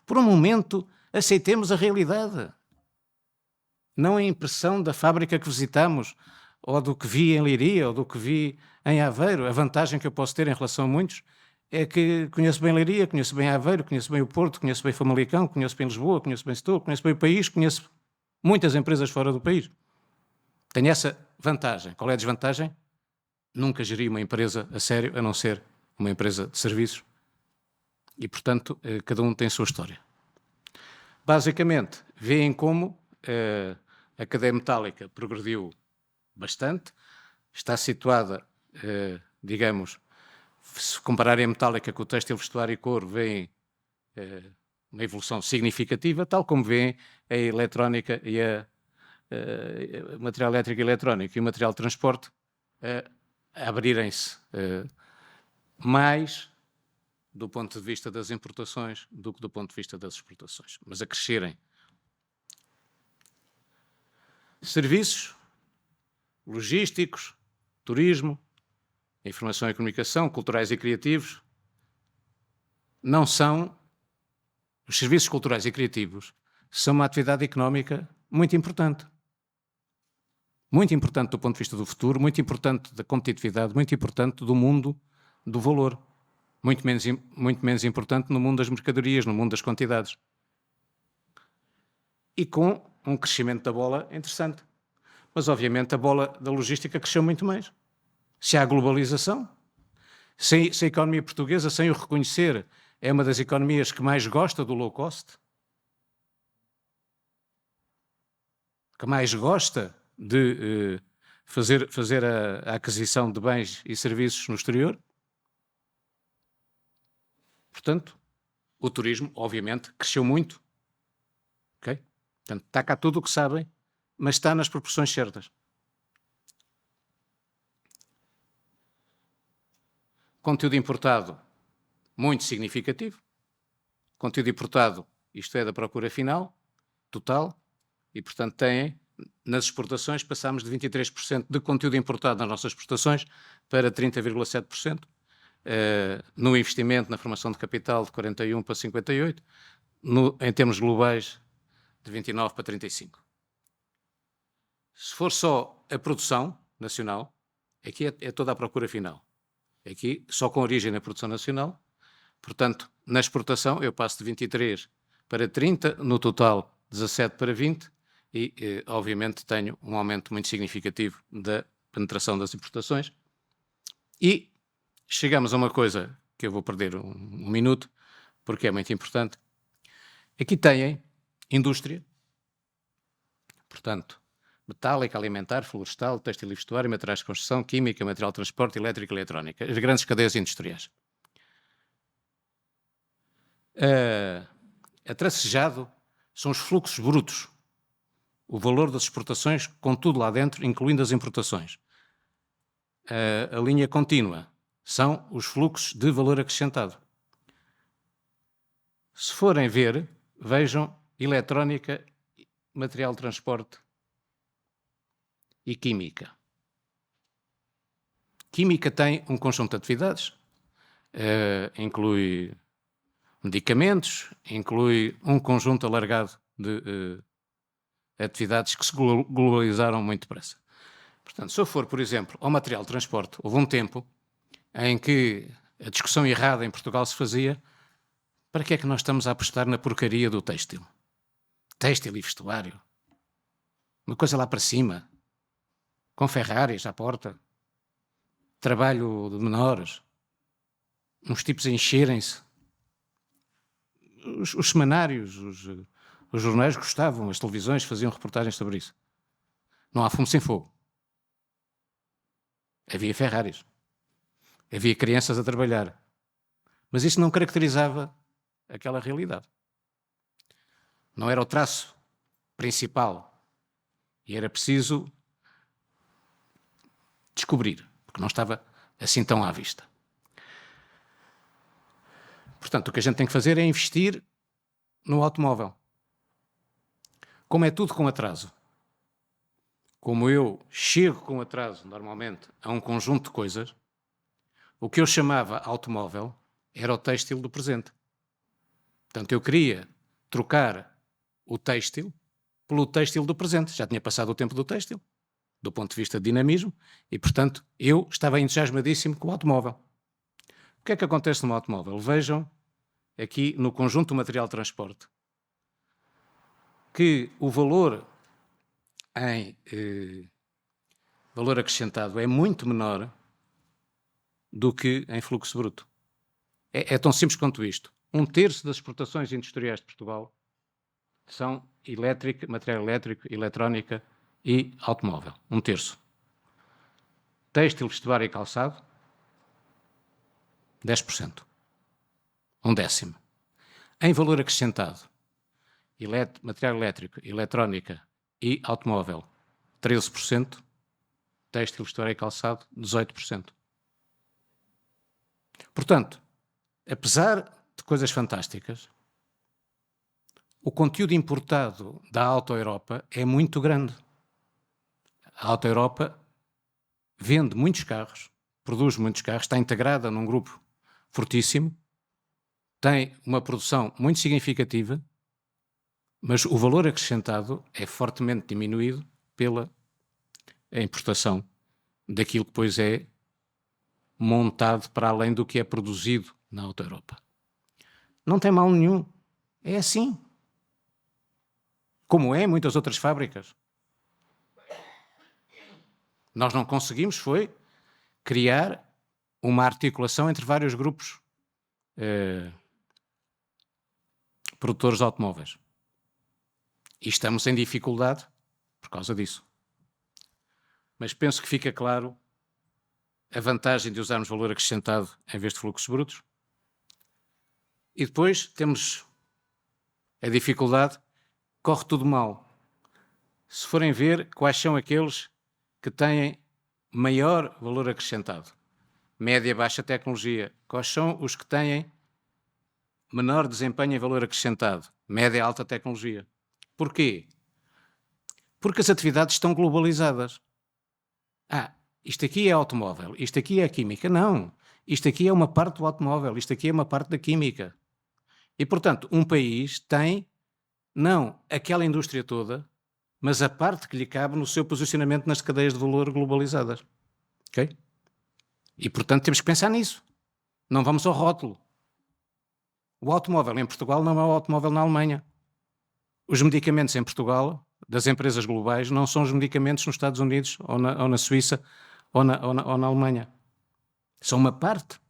Por um momento, aceitemos a realidade. Não a impressão da fábrica que visitamos, ou do que vi em Leiria, ou do que vi em Aveiro. A vantagem que eu posso ter em relação a muitos é que conheço bem Leiria, conheço bem Aveiro, conheço bem o Porto, conheço bem Famalicão, conheço bem Lisboa, conheço bem Setúbal, conheço bem o país, conheço muitas empresas fora do país. Tenho essa vantagem. Qual é a desvantagem? Nunca geri uma empresa a sério, a não ser uma empresa de serviços. E, portanto, cada um tem a sua história. Basicamente, veem como a cadeia metálica progrediu bastante. Está situada, digamos, se compararem a metálica com o têxtil, vestuário e couro, veem uma evolução significativa, tal como veem a eletrónica e o material elétrico e eletrónico e o material de transporte a abrirem-se mais do ponto de vista das importações do que do ponto de vista das exportações, mas a crescerem. Serviços, logísticos, turismo, informação e comunicação, culturais e criativos, não são, os serviços culturais e criativos são uma atividade económica muito importante. Muito importante do ponto de vista do futuro, muito importante da competitividade, muito importante do mundo do valor. Muito menos importante no mundo das mercadorias, no mundo das quantidades. E com um crescimento da bola interessante. Mas, obviamente, a bola da logística cresceu muito mais. Se há globalização, se a economia portuguesa, sem o reconhecer, é uma das economias que mais gosta do low cost, que mais gosta de fazer a aquisição de bens e serviços no exterior. Portanto, o turismo, obviamente, cresceu muito. Okay? Portanto, está cá tudo o que sabem, mas está nas proporções certas. Conteúdo importado, muito significativo. Conteúdo importado, isto é, da procura final, total, e, portanto, nas exportações, passámos de 23% de conteúdo importado nas nossas exportações para 30,7%. No investimento, na formação de capital, de 41% para 58%, em termos globais, de 29% para 35%. Se for só a produção nacional, aqui é toda a procura final. Aqui, só com origem na produção nacional. Portanto, na exportação, eu passo de 23% para 30%, no total, 17% para 20%, e, obviamente, tenho um aumento muito significativo da penetração das importações. E chegamos a uma coisa que eu vou perder um minuto, porque é muito importante. Aqui têm indústria, portanto, metálica, alimentar, florestal, têxtil e vestuário, materiais de construção, química, material de transporte, elétrica e eletrónica. As grandes cadeias industriais. A tracejado são os fluxos brutos, o valor das exportações, com tudo lá dentro, incluindo as importações. A linha contínua são os fluxos de valor acrescentado. Se forem ver, vejam eletrónica, material de transporte e química. Química tem um conjunto de atividades, inclui medicamentos, inclui um conjunto alargado de atividades que se globalizaram muito depressa. Portanto, se eu for, por exemplo, ao material de transporte, houve um tempo em que a discussão errada em Portugal se fazia: para que é que nós estamos a apostar na porcaria do têxtil? Têxtil e vestuário. Uma coisa lá para cima, com Ferraris à porta, trabalho de menores, uns tipos a encherem-se. Os semanários, os jornais gostavam, as televisões faziam reportagens sobre isso. Não há fumo sem fogo. Havia Ferraris. Havia crianças a trabalhar. Mas isso não caracterizava aquela realidade. Não era o traço principal. E era preciso descobrir, porque não estava assim tão à vista. Portanto, o que a gente tem que fazer é investir no automóvel. Como é tudo com atraso, como eu chego com atraso, normalmente, a um conjunto de coisas, o que eu chamava automóvel era o têxtil do presente. Portanto, eu queria trocar o têxtil pelo têxtil do presente. Já tinha passado o tempo do têxtil, do ponto de vista de dinamismo, e, portanto, eu estava entusiasmadíssimo com o automóvel. O que é que acontece no automóvel? Vejam aqui no conjunto do material de transporte que o valor em valor acrescentado é muito menor do que em fluxo bruto. É tão simples quanto isto. 1/3 das exportações industriais de Portugal são material elétrico, eletrónica e automóvel. 1/3. Têxtil, vestuário e calçado, 10%. 1/10. Em valor acrescentado, material elétrico, eletrónica e automóvel, 13%. Têxtil, vestuário e calçado, 18%. Portanto, apesar de coisas fantásticas, o conteúdo importado da Auto Europa é muito grande. A Auto Europa vende muitos carros, produz muitos carros, está integrada num grupo fortíssimo, tem uma produção muito significativa, mas o valor acrescentado é fortemente diminuído pela importação daquilo que depois é montado para além do que é produzido na Auto Europa. Não tem mal nenhum. É assim. Como é em muitas outras fábricas. Nós não conseguimos foi criar uma articulação entre vários grupos produtores de automóveis. E estamos em dificuldade por causa disso. Mas penso que fica claro a vantagem de usarmos valor acrescentado em vez de fluxos brutos. E depois temos a dificuldade, corre tudo mal. Se forem ver quais são aqueles que têm maior valor acrescentado, média, baixa tecnologia, quais são os que têm menor desempenho em valor acrescentado, média, alta tecnologia. Porquê? Porque as atividades estão globalizadas. Isto aqui é automóvel, isto aqui é química. Não, isto aqui é uma parte do automóvel, isto aqui é uma parte da química. E, portanto, um país tem, não aquela indústria toda, mas a parte que lhe cabe no seu posicionamento nas cadeias de valor globalizadas. Ok? E, portanto, temos que pensar nisso. Não vamos ao rótulo. O automóvel em Portugal não é o automóvel na Alemanha. Os medicamentos em Portugal, das empresas globais, não são os medicamentos nos Estados Unidos, ou na Suíça, ou na Alemanha. São uma parte.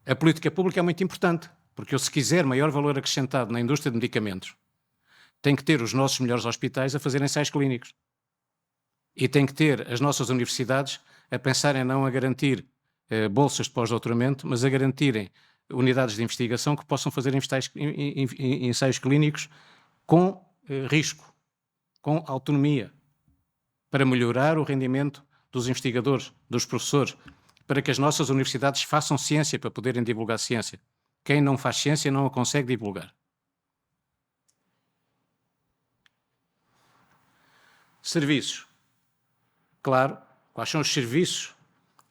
A política pública é muito importante, porque eu, se quiser maior valor acrescentado na indústria de medicamentos, tenho que ter os nossos melhores hospitais a fazer ensaios clínicos. E tenho que ter as nossas universidades a pensarem não a garantir bolsas de pós-doutoramento, mas a garantirem unidades de investigação que possam fazer ensaios clínicos com risco, com autonomia, para melhorar o rendimento dos investigadores, dos professores, para que as nossas universidades façam ciência para poderem divulgar ciência. Quem não faz ciência não a consegue divulgar. Serviços. Claro, quais são os serviços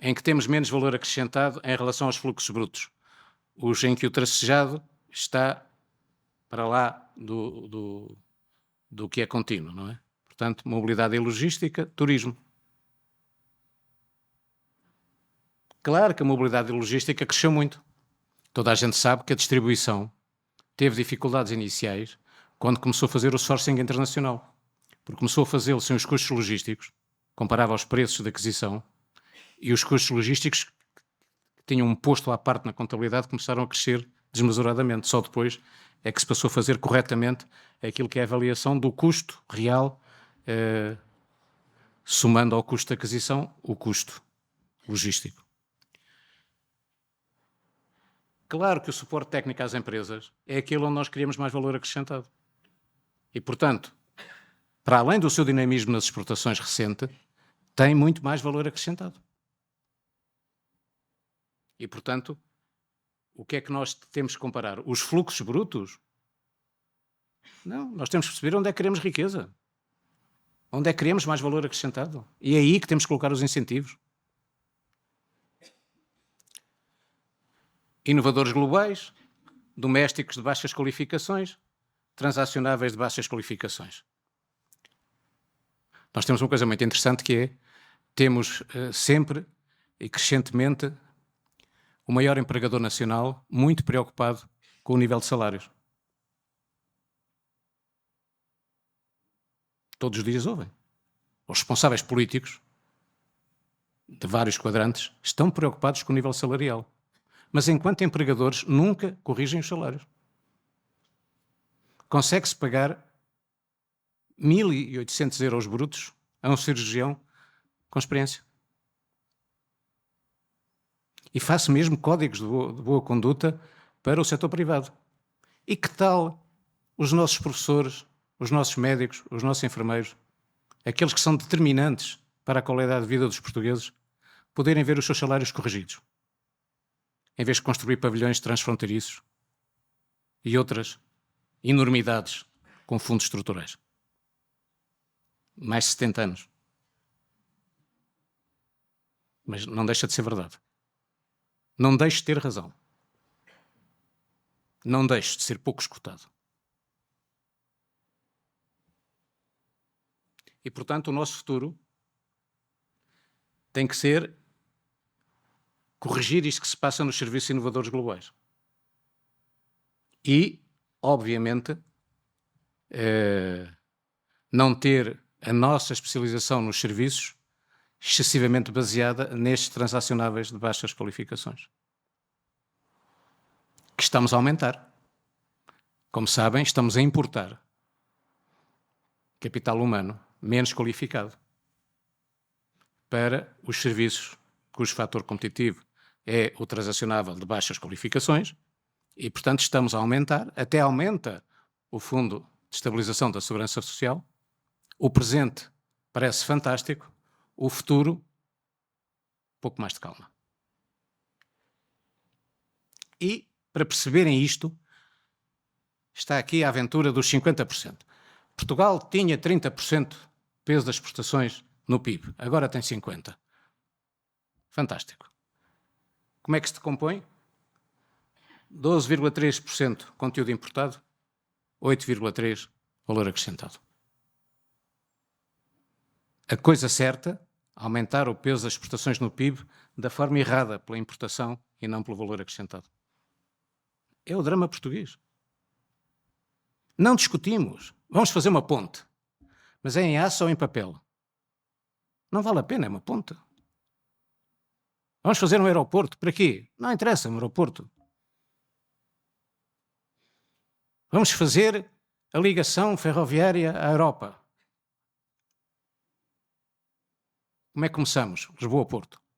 em que temos menos valor acrescentado em relação aos fluxos brutos? Os em que o tracejado está para lá do que é contínuo, não é? Portanto, mobilidade e logística, turismo. Claro que a mobilidade e logística cresceu muito. Toda a gente sabe que a distribuição teve dificuldades iniciais quando começou a fazer o sourcing internacional. Porque começou a fazê-lo sem os custos logísticos, comparava aos preços de aquisição, e os custos logísticos que tinham um posto à parte na contabilidade começaram a crescer desmesuradamente. Só depois é que se passou a fazer corretamente aquilo que é a avaliação do custo real, somando ao custo de aquisição o custo logístico. Claro que o suporte técnico às empresas é aquilo onde nós queríamos mais valor acrescentado. E, portanto, para além do seu dinamismo nas exportações recente, tem muito mais valor acrescentado. E, portanto, o que é que nós temos que comparar? Os fluxos brutos? Não, nós temos que perceber onde é que queremos riqueza. Onde é que queremos mais valor acrescentado. E é aí que temos que colocar os incentivos. Inovadores globais, domésticos de baixas qualificações, transacionáveis de baixas qualificações. Nós temos uma coisa muito interessante que é, temos sempre e crescentemente o maior empregador nacional muito preocupado com o nível de salários. Todos os dias ouvem. Os responsáveis políticos de vários quadrantes estão preocupados com o nível salarial. Mas enquanto empregadores nunca corrigem os salários. Consegue-se pagar 1.800 euros brutos a um cirurgião com experiência. E faço mesmo códigos de boa conduta para o setor privado. E que tal os nossos professores, os nossos médicos, os nossos enfermeiros, aqueles que são determinantes para a qualidade de vida dos portugueses, poderem ver os seus salários corrigidos? Em vez de construir pavilhões transfronteiriços e outras enormidades com fundos estruturais. Mais de 70 anos. Mas não deixa de ser verdade. Não deixe de ter razão. Não deixe de ser pouco escutado. E, portanto, o nosso futuro tem que ser corrigir isto que se passa nos serviços inovadores globais. E, obviamente, não ter a nossa especialização nos serviços excessivamente baseada nestes transacionáveis de baixas qualificações. Que estamos a aumentar. Como sabem, estamos a importar capital humano menos qualificado para os serviços cujo fator competitivo é o transacionável de baixas qualificações e, portanto, estamos a aumentar, até aumenta o Fundo de Estabilização da Segurança Social. O presente parece fantástico, o futuro, um pouco mais de calma. E, para perceberem isto, está aqui a aventura dos 50%. Portugal tinha 30% peso das exportações no PIB, agora tem 50%. Fantástico. Como é que se decompõe? 12,3% conteúdo importado, 8,3% valor acrescentado. A coisa certa, aumentar o peso das exportações no PIB da forma errada, pela importação e não pelo valor acrescentado. É o drama português. Não discutimos. Vamos fazer uma ponte. Mas é em aço ou em papel? Não vale a pena, é uma ponte. Vamos fazer um aeroporto. Para quê? Não interessa um aeroporto. Vamos fazer a ligação ferroviária à Europa. Como é que começamos? Lisboa-Porto. –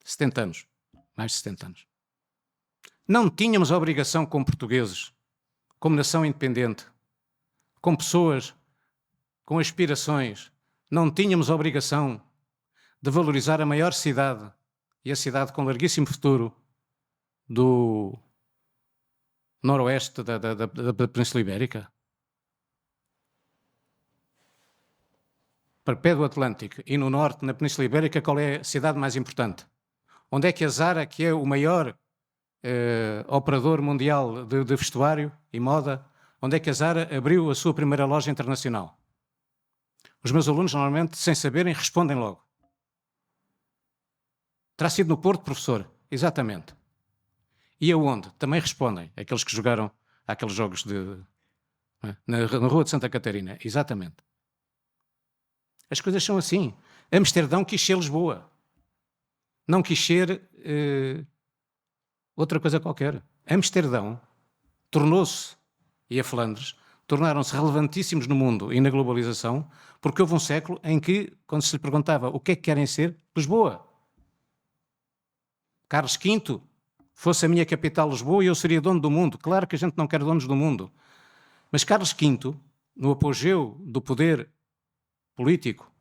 70 anos. Mais de 70 anos. Não tínhamos a obrigação como portugueses, como nação independente, como pessoas com aspirações, não tínhamos a obrigação de valorizar a maior cidade e a cidade com larguíssimo futuro do noroeste da Península Ibérica? Para pé do Atlântico e no norte, na Península Ibérica, qual é a cidade mais importante? Onde é que a Zara, que é o maior operador mundial de vestuário e moda, onde é que a Zara abriu a sua primeira loja internacional? Os meus alunos, normalmente, sem saberem, respondem logo. Terá sido no Porto, professor? Exatamente. E aonde? Também respondem, aqueles que jogaram aqueles jogos na Rua de Santa Catarina. Exatamente. As coisas são assim. Amsterdão quis ser Lisboa. Não quis ser outra coisa qualquer. Amsterdão tornou-se, e a Flandres, tornaram-se relevantíssimos no mundo e na globalização, porque houve um século em que, quando se lhe perguntava o que é que querem ser, Lisboa. Carlos V, fosse a minha capital Lisboa e eu seria dono do mundo. Claro que a gente não quer donos do mundo. Mas Carlos V, no apogeu do poder político,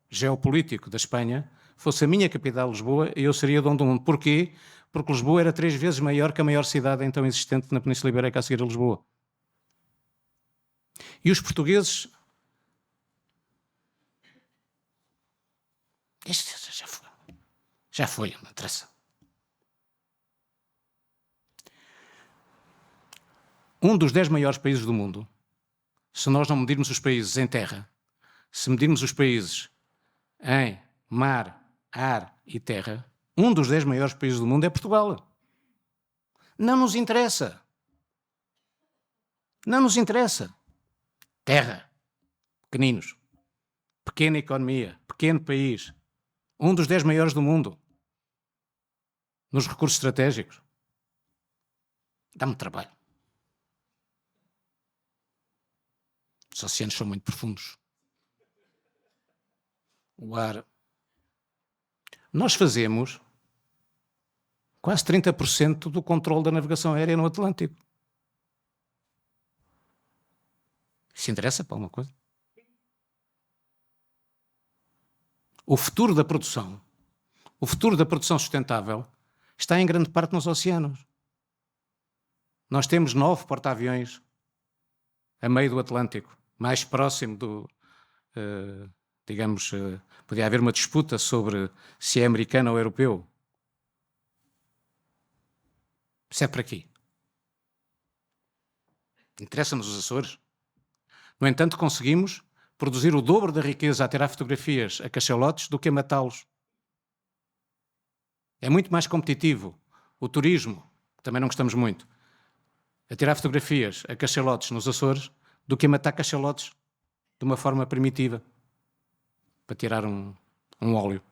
geopolítico da Espanha, fosse a minha capital Lisboa e eu seria dono do mundo. Porquê? Porque Lisboa era 3 vezes maior que a maior cidade então existente na Península Ibérica a seguir a Lisboa. E os portugueses... Isto já foi. Já foi, não interessa. Um dos 10 maiores países do mundo, se nós não medirmos os países em terra, se medirmos os países em mar, ar e terra, um dos 10 maiores países do mundo é Portugal. Não nos interessa. Não nos interessa. Terra. Pequeninos. Pequena economia. Pequeno país. Um dos 10 maiores do mundo. Nos recursos estratégicos. Dá-me trabalho. Os oceanos são muito profundos. O ar. Nós fazemos quase 30% do controle da navegação aérea no Atlântico. Isso interessa para alguma coisa? O futuro da produção sustentável, está em grande parte nos oceanos. Nós temos 9 porta-aviões a meio do Atlântico, mais próximo do... podia haver uma disputa sobre se é americano ou europeu. Isso é para quê? Interessa-nos os Açores? No entanto, conseguimos produzir o dobro da riqueza a tirar fotografias a cachalotes do que a matá-los. É muito mais competitivo o turismo, que também não gostamos muito, a tirar fotografias a cachalotes nos Açores do que a matar cachalotes de uma forma primitiva, para tirar um óleo.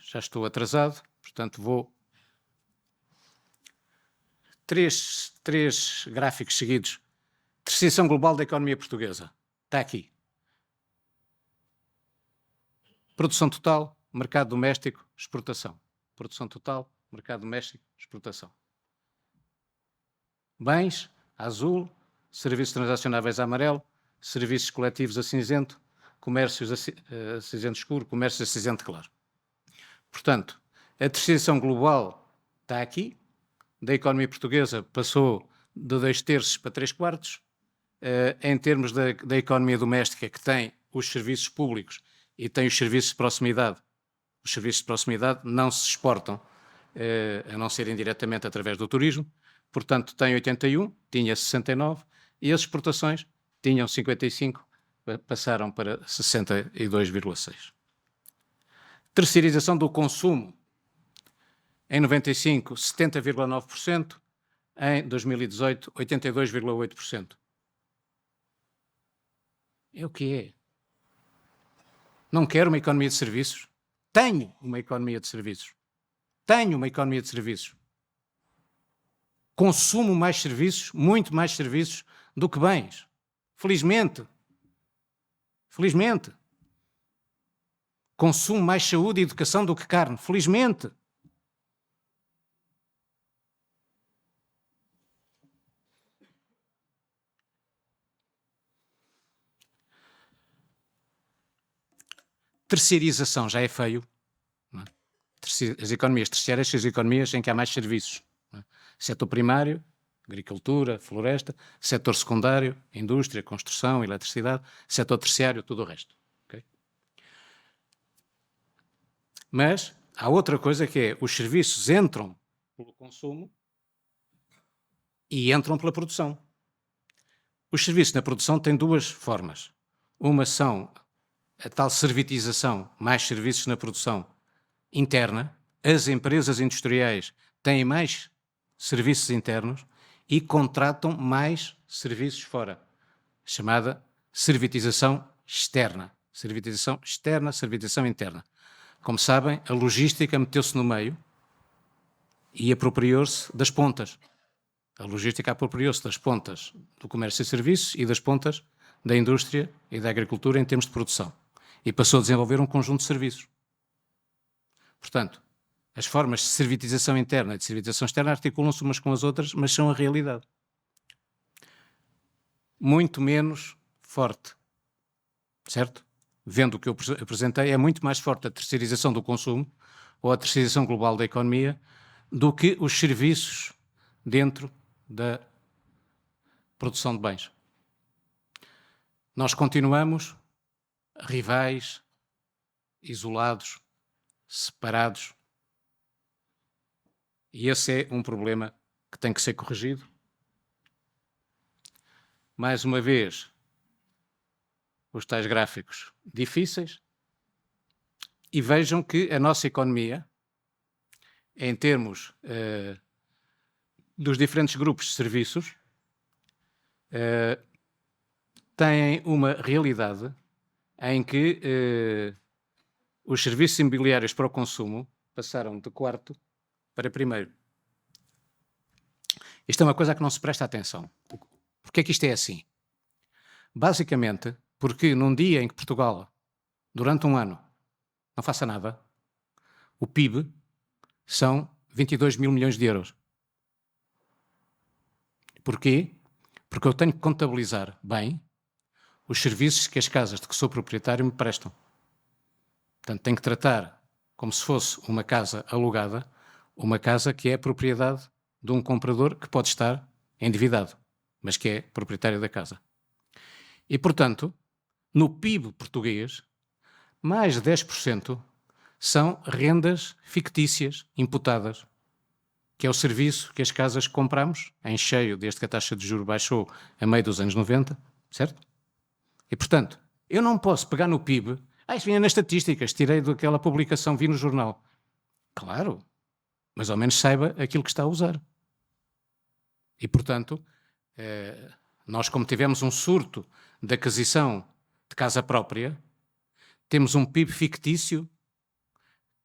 Já estou atrasado, portanto vou... Três gráficos seguidos. Terceirização global da economia portuguesa. Está aqui. Produção total, mercado doméstico, exportação. Produção total, mercado doméstico, exportação. Bens, a azul, serviços transacionáveis a amarelo, serviços coletivos a cinzento, comércios a cinzento escuro, comércios a cinzento claro. Portanto, a terceirização global está aqui, da economia portuguesa passou de 2/3 para 3/4. Em termos da economia doméstica, que tem os serviços públicos e tem os serviços de proximidade, os serviços de proximidade não se exportam, a não ser indiretamente através do turismo. Portanto, tem 81, tinha 69, e as exportações tinham 55, passaram para 62,6. Terceirização do consumo. Em 95, 70,9%. Em 2018, 82,8%. É o que é. Não quero uma economia de serviços. Tenho uma economia de serviços. Tenho uma economia de serviços. Consumo mais serviços, muito mais serviços do que bens. Felizmente. Felizmente. Consumo mais saúde e educação do que carne. Felizmente. terceirização já é feio. Não é? As economias terciárias são as economias em que há mais serviços. Não é? Setor primário, agricultura, floresta. Setor secundário, indústria, construção, eletricidade. Setor terciário, tudo o resto. Okay? Mas há outra coisa que é, os serviços entram pelo consumo e entram pela produção. Os serviços na produção têm duas formas. Uma são a tal servitização, mais serviços na produção interna. As empresas industriais têm mais serviços internos e contratam mais serviços fora, chamada servitização externa. Servitização externa, servitização interna. Como sabem, a logística meteu-se no meio e apropriou-se das pontas. A logística apropriou-se das pontas do comércio e serviços e das pontas da indústria e da agricultura em termos de produção. E passou a desenvolver um conjunto de serviços. Portanto, as formas de servitização interna e de servitização externa articulam-se umas com as outras, mas são a realidade. Muito menos forte. Certo? Vendo o que eu apresentei, é muito mais forte a terceirização do consumo ou a terceirização global da economia do que os serviços dentro da produção de bens. Nós continuamos rivais, isolados, separados. E esse é um problema que tem que ser corrigido. Mais uma vez, os tais gráficos difíceis. E vejam que a nossa economia, em termos dos diferentes grupos de serviços, têm uma realidade em que os serviços imobiliários para o consumo passaram de quarto para primeiro. Isto é uma coisa a que não se presta atenção. Porquê é que isto é assim? Basicamente, porque num dia em que Portugal, durante um ano, não faça nada, o PIB são 22 mil milhões de euros. Porquê? Porque eu tenho que contabilizar bem os serviços que as casas de que sou proprietário me prestam. Portanto, tenho que tratar como se fosse uma casa alugada, uma casa que é propriedade de um comprador que pode estar endividado, mas que é proprietário da casa. E, portanto, no PIB português, mais de 10% são rendas fictícias, imputadas, que é o serviço que as casas compramos em cheio desde que a taxa de juros baixou a meio dos anos 90, certo? E, portanto, eu não posso pegar no PIB, isto vinha nas estatísticas, tirei daquela publicação, vi no jornal. Claro, mas ao menos saiba aquilo que está a usar. E, portanto, nós, como tivemos um surto de aquisição de casa própria, temos um PIB fictício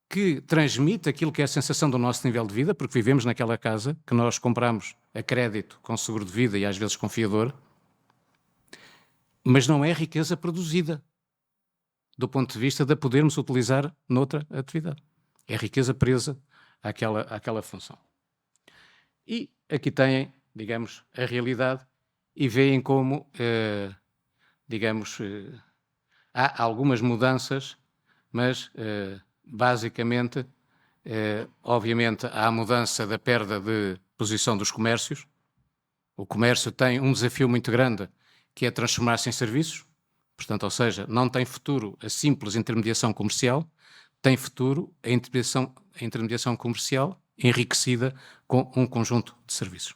que transmite aquilo que é a sensação do nosso nível de vida, porque vivemos naquela casa que nós compramos a crédito, com seguro de vida e às vezes com fiador, mas não é riqueza produzida, do ponto de vista de a podermos utilizar noutra atividade. É riqueza presa àquela função. E aqui têm, digamos, a realidade e veem como, há algumas mudanças, mas basicamente, obviamente, há a mudança da perda de posição dos comércios. O comércio tem um desafio muito grande, que é transformar-se em serviços. Portanto, ou seja, não tem futuro a simples intermediação comercial, tem futuro a intermediação comercial enriquecida com um conjunto de serviços.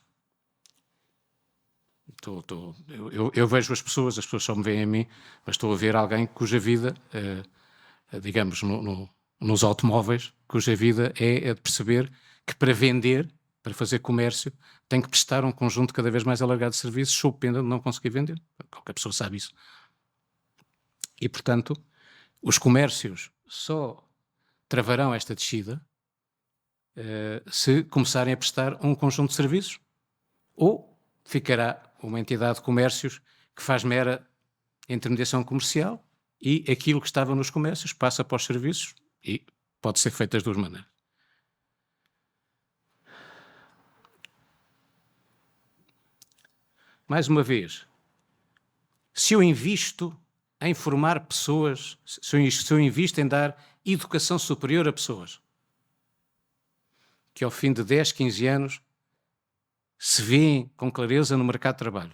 Eu vejo as pessoas só me veem a mim, mas estou a ver alguém cuja vida, digamos, nos automóveis, cuja vida é de perceber que para vender, para fazer comércio, tem que prestar um conjunto cada vez mais alargado de serviços, sob pena de não conseguir vender. Qualquer pessoa sabe isso. E, portanto, os comércios só travarão esta descida se começarem a prestar um conjunto de serviços, ou ficará uma entidade de comércios que faz mera intermediação comercial e aquilo que estava nos comércios passa para os serviços e pode ser feito das duas maneiras. Mais uma vez, se eu invisto em formar pessoas, se eu invisto em dar educação superior a pessoas, que ao fim de 10, 15 anos se vêem com clareza no mercado de trabalho,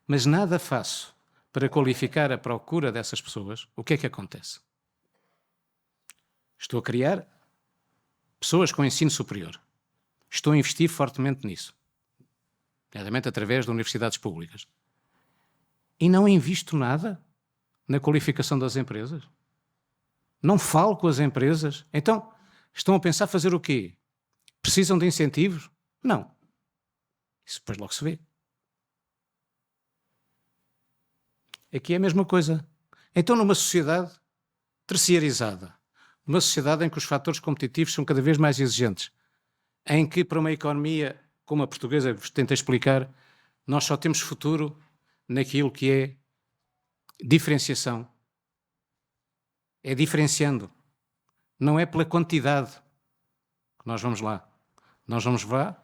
mas nada faço para qualificar a procura dessas pessoas, o que é que acontece? Estou a criar pessoas com ensino superior. Estou a investir fortemente nisso, nomeadamente através de universidades públicas. E não invisto nada na qualificação das empresas. Não falo com as empresas. Então, estão a pensar fazer o quê? Precisam de incentivos? Não. Isso depois logo se vê. Aqui é a mesma coisa. Então, numa sociedade terciarizada, numa sociedade em que os fatores competitivos são cada vez mais exigentes, em que para uma economia como a portuguesa, vos tento explicar, nós só temos futuro naquilo que é diferenciação. É diferenciando. Não é pela quantidade que nós vamos lá. Nós vamos lá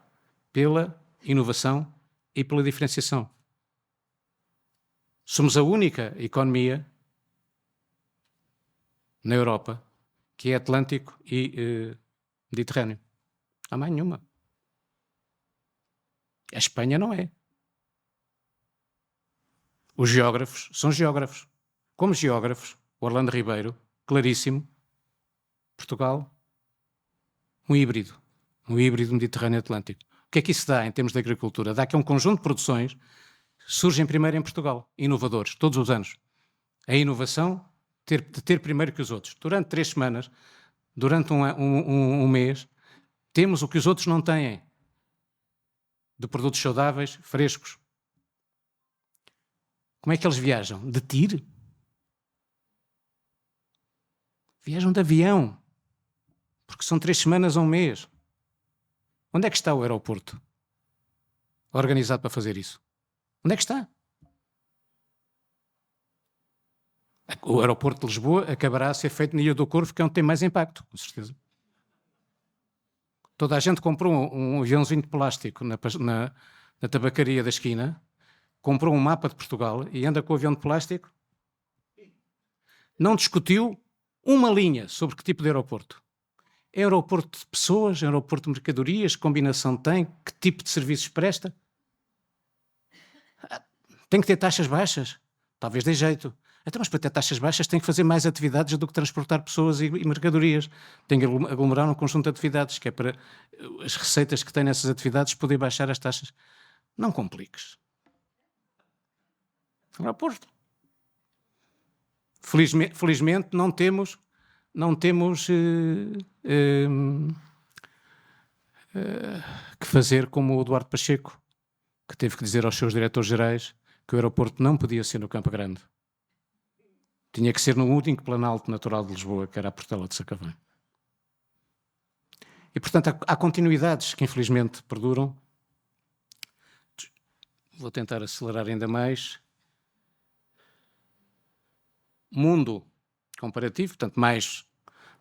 pela inovação e pela diferenciação. Somos a única economia na Europa que é Atlântico e Mediterrâneo. Não há mais nenhuma. A Espanha não é. Os geógrafos são geógrafos. Como geógrafos, Orlando Ribeiro, claríssimo, Portugal, um híbrido Mediterrâneo-Atlântico. O que é que isso dá em termos de agricultura? Dá que um conjunto de produções que surgem primeiro em Portugal, inovadores, todos os anos. A inovação de ter primeiro que os outros. Durante 3 semanas, durante um mês, temos o que os outros não têm, de produtos saudáveis, frescos. Como é que eles viajam? De tiro? Viajam de avião, porque são 3 semanas a um mês. Onde é que está o aeroporto organizado para fazer isso? Onde é que está? O aeroporto de Lisboa acabará a ser feito na Ilha do Corvo, que é onde tem mais impacto, com certeza. Toda a gente comprou um aviãozinho de plástico na tabacaria da esquina, comprou um mapa de Portugal e anda com o avião de plástico. Não discutiu uma linha sobre que tipo de aeroporto. É aeroporto de pessoas, é aeroporto de mercadorias, que combinação tem, que tipo de serviços presta. Tem que ter taxas baixas? Talvez dê jeito. Então, mas para ter taxas baixas tem que fazer mais atividades do que transportar pessoas e mercadorias. Tem que aglomerar um conjunto de atividades, que é para as receitas que tem nessas atividades poder baixar as taxas. Não compliques. Aeroporto. Felizmente não temos que fazer como o Eduardo Pacheco, que teve que dizer aos seus diretores gerais que o aeroporto não podia ser no Campo Grande. Tinha que ser no único planalto natural de Lisboa, que era a Portela de Sacavém. E, portanto, há continuidades que, infelizmente, perduram. Vou tentar acelerar ainda mais. Mundo comparativo, portanto, mais...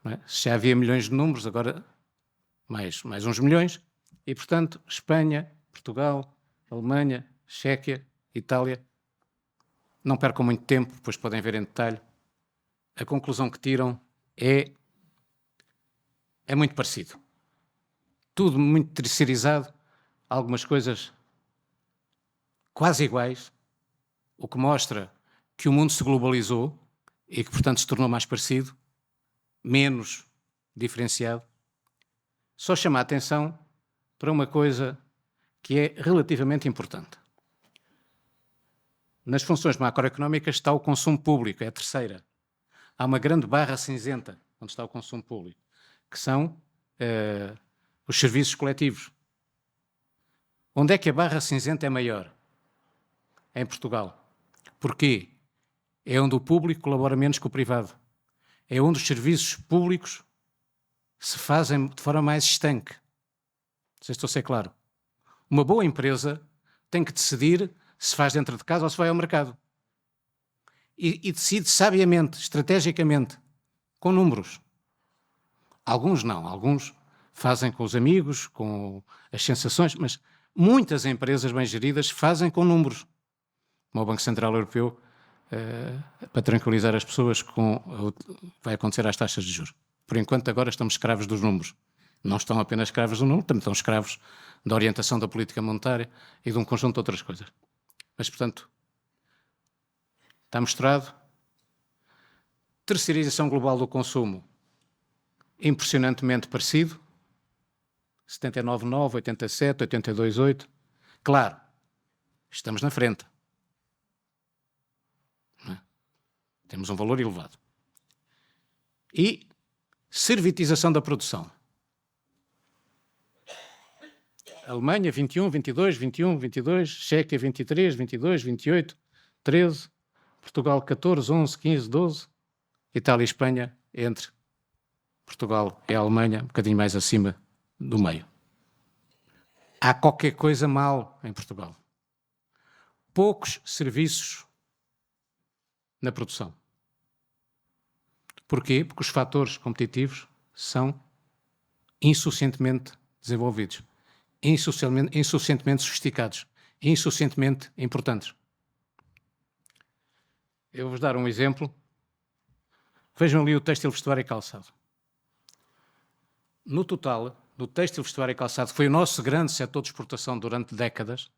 Não é? Se já havia milhões de números, agora mais uns milhões. E, portanto, Espanha, Portugal, Alemanha, Chequia, Itália... Não percam muito tempo, depois podem ver em detalhe. A conclusão que tiram é muito parecido. Tudo muito terceirizado, algumas coisas quase iguais, o que mostra que o mundo se globalizou e que, portanto, se tornou mais parecido, menos diferenciado. Só chama a atenção para uma coisa que é relativamente importante. Nas funções macroeconómicas está o consumo público, é a terceira. Há uma grande barra cinzenta onde está o consumo público, que são os serviços coletivos. Onde é que a barra cinzenta é maior? É em Portugal. Porquê? É onde o público colabora menos com o privado. É onde os serviços públicos se fazem de forma mais estanque. Não sei se estou a ser claro. Uma boa empresa tem que decidir se faz dentro de casa ou se vai ao mercado. E decide sabiamente, estrategicamente, com números. Alguns não, alguns fazem com os amigos, com as sensações, mas muitas empresas bem geridas fazem com números. Como o Banco Central Europeu para tranquilizar as pessoas com o que vai acontecer às taxas de juros. Por enquanto, agora estamos escravos dos números. Não estão apenas escravos do número, também estão escravos da orientação da política monetária e de um conjunto de outras coisas. Mas, portanto, está mostrado. Terceirização global do consumo, impressionantemente parecido. 79,9, 87, 82,8. Claro, estamos na frente. Não é? Temos um valor elevado. E servitização da produção. Alemanha, 21, 22, 21, 22. Chequia, 23, 22, 28, 13. Portugal, 14, 11, 15, 12. Itália e Espanha, entre Portugal e a Alemanha, um bocadinho mais acima do meio. Há qualquer coisa mal em Portugal. Poucos serviços na produção. Porquê? Porque os fatores competitivos são insuficientemente desenvolvidos, insuficientemente sofisticados, insuficientemente importantes. Eu vou-vos dar um exemplo. Vejam ali o têxtil, vestuário e calçado. No total, do têxtil, vestuário e calçado, que foi o nosso grande setor de exportação durante décadas,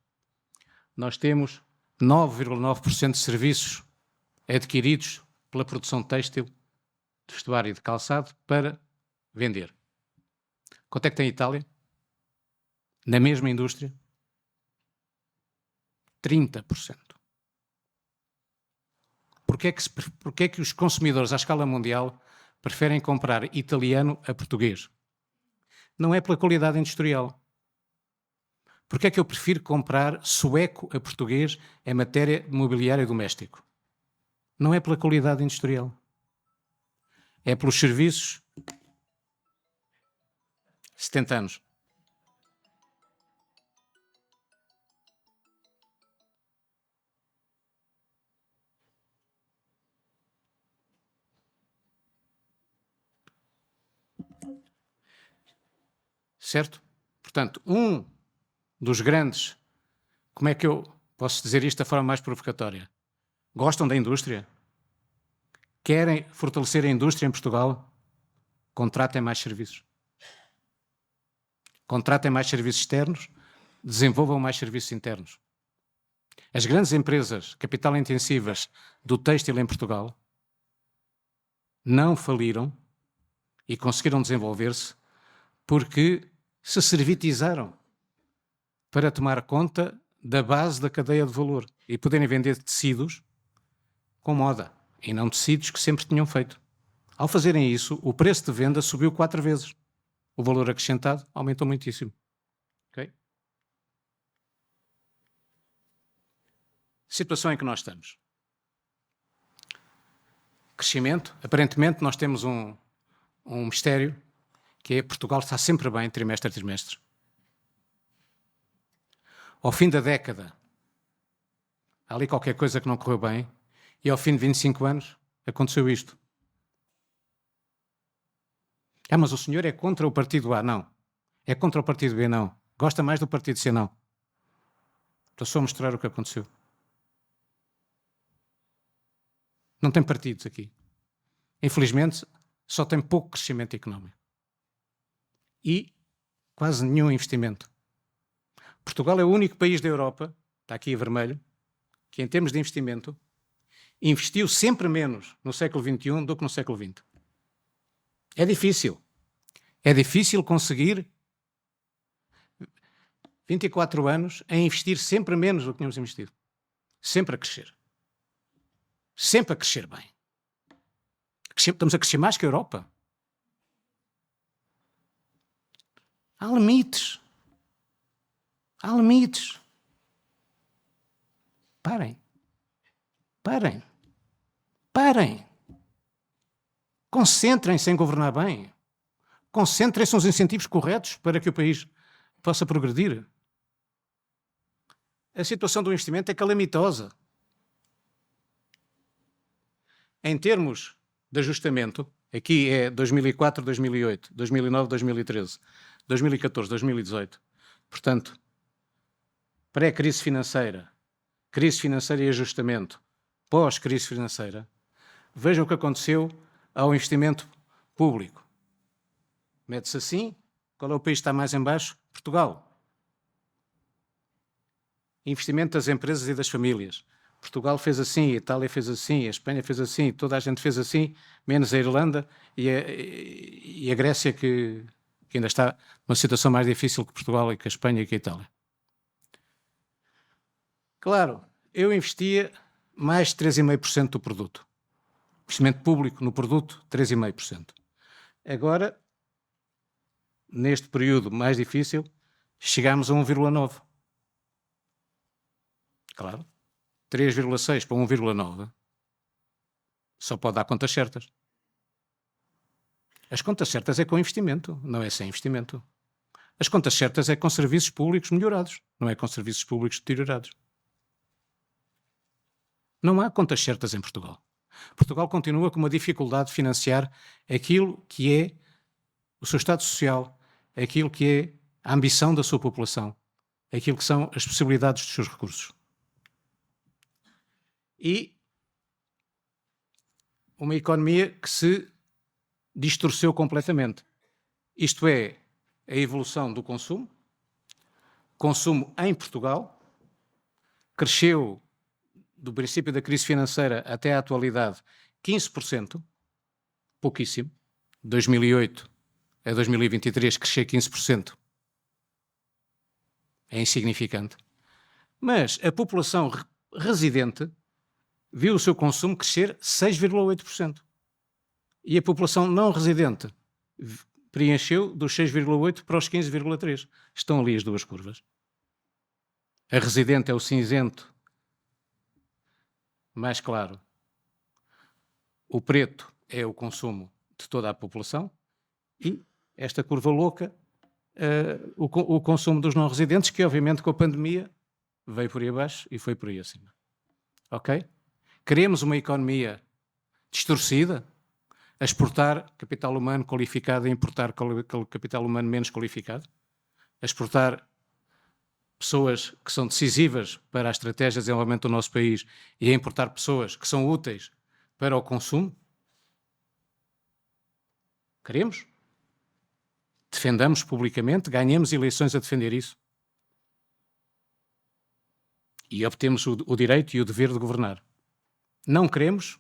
nós temos 9,9% de serviços adquiridos pela produção têxtil, de vestuário e de calçado para vender. Quanto é que tem a Itália? Na mesma indústria? 30%. Porquê é que os consumidores à escala mundial preferem comprar italiano a português? Não é pela qualidade industrial. Porquê é que eu prefiro comprar sueco a português em matéria de mobiliário doméstico? Não é pela qualidade industrial. É pelos serviços. 70 anos. Certo? Portanto, um dos grandes, como é que eu posso dizer isto da forma mais provocatória? Gostam da indústria? Querem fortalecer a indústria em Portugal? Contratem mais serviços. Contratem mais serviços externos, desenvolvam mais serviços internos. As grandes empresas capital-intensivas do têxtil em Portugal não faliram e conseguiram desenvolver-se porque se servitizaram para tomar conta da base da cadeia de valor e poderem vender tecidos com moda e não tecidos que sempre tinham feito. Ao fazerem isso, o preço de venda subiu 4 vezes. O valor acrescentado aumentou muitíssimo. Okay? Situação em que nós estamos. Crescimento. Aparentemente nós temos um mistério, que é Portugal está sempre bem, trimestre a trimestre. Ao fim da década, há ali qualquer coisa que não correu bem, e ao fim de 25 anos, aconteceu isto. Mas o senhor é contra o partido A? Não. É contra o partido B? Não. Gosta mais do partido C? Não. Estou só a mostrar o que aconteceu. Não tem partidos aqui. Infelizmente, só tem pouco crescimento económico. E quase nenhum investimento. Portugal é o único país da Europa, está aqui a vermelho, que em termos de investimento, investiu sempre menos no século XXI do que no século XX. É difícil. É difícil conseguir 24 anos a investir sempre menos do que tínhamos investido. Sempre a crescer. Sempre a crescer bem. Estamos a crescer mais que a Europa. Há limites. Há limites. Parem. Parem. Parem. Concentrem-se em governar bem. Concentrem-se nos incentivos corretos para que o país possa progredir. A situação do investimento é calamitosa. Em termos de ajustamento, aqui é 2004, 2008, 2009, 2013, 2014, 2018. Portanto, pré-crise financeira e ajustamento, pós-crise financeira, vejam o que aconteceu ao investimento público. Mete-se assim, qual é o país que está mais em baixo? Portugal. Investimento das empresas e das famílias. Portugal fez assim, a Itália fez assim, a Espanha fez assim, toda a gente fez assim, menos a Irlanda e a Grécia que ainda está numa situação mais difícil que Portugal e que a Espanha e que a Itália. Claro, eu investia mais de 3,5% do produto. Investimento público no produto, 3,5%. Agora, neste período mais difícil, chegámos a 1,9%. Claro, 3,6 para 1,9 só pode dar contas certas. As contas certas é com investimento, não é sem investimento. As contas certas é com serviços públicos melhorados, não é com serviços públicos deteriorados. Não há contas certas em Portugal. Portugal continua com uma dificuldade de financiar aquilo que é o seu estado social, aquilo que é a ambição da sua população, aquilo que são as possibilidades dos seus recursos. E uma economia que se distorceu completamente. Isto é, a evolução do consumo. Consumo em Portugal cresceu do princípio da crise financeira até à atualidade 15%, pouquíssimo. De 2008 a 2023 crescer 15% é insignificante. Mas a população residente viu o seu consumo crescer 6,8%. E a população não residente preencheu dos 6,8% para os 15,3%. Estão ali as duas curvas. A residente é o cinzento mais claro. O preto é o consumo de toda a população e esta curva louca, o consumo dos não residentes, que obviamente com a pandemia veio por aí abaixo e foi por aí acima. Ok? Queremos uma economia distorcida, a exportar capital humano qualificado e importar capital humano menos qualificado, a exportar pessoas que são decisivas para a estratégia de desenvolvimento do nosso país e a importar pessoas que são úteis para o consumo? Queremos? Defendamos publicamente, ganhemos eleições a defender isso. E obtemos o direito e o dever de governar. Não queremos?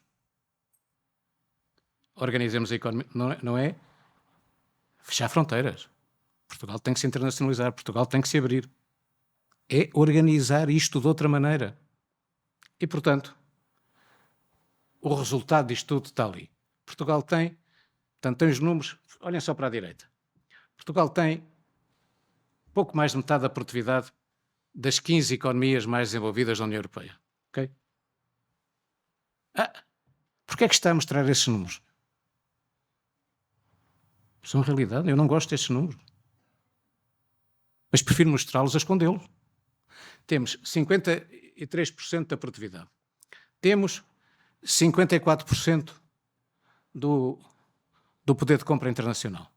Organizemos a economia. Não é fechar fronteiras. Portugal tem que se internacionalizar, Portugal tem que se abrir. É organizar isto de outra maneira. E, portanto, o resultado disto tudo está ali. Portugal tem, portanto, tem os números, olhem só para a direita. Portugal tem pouco mais de metade da produtividade das 15 economias mais desenvolvidas da União Europeia. Ok? Porquê é que está a mostrar esses números? São realidade, eu não gosto destes números. Mas prefiro mostrá-los a escondê-los. Temos 53% da produtividade. Temos 54% do poder de compra internacional.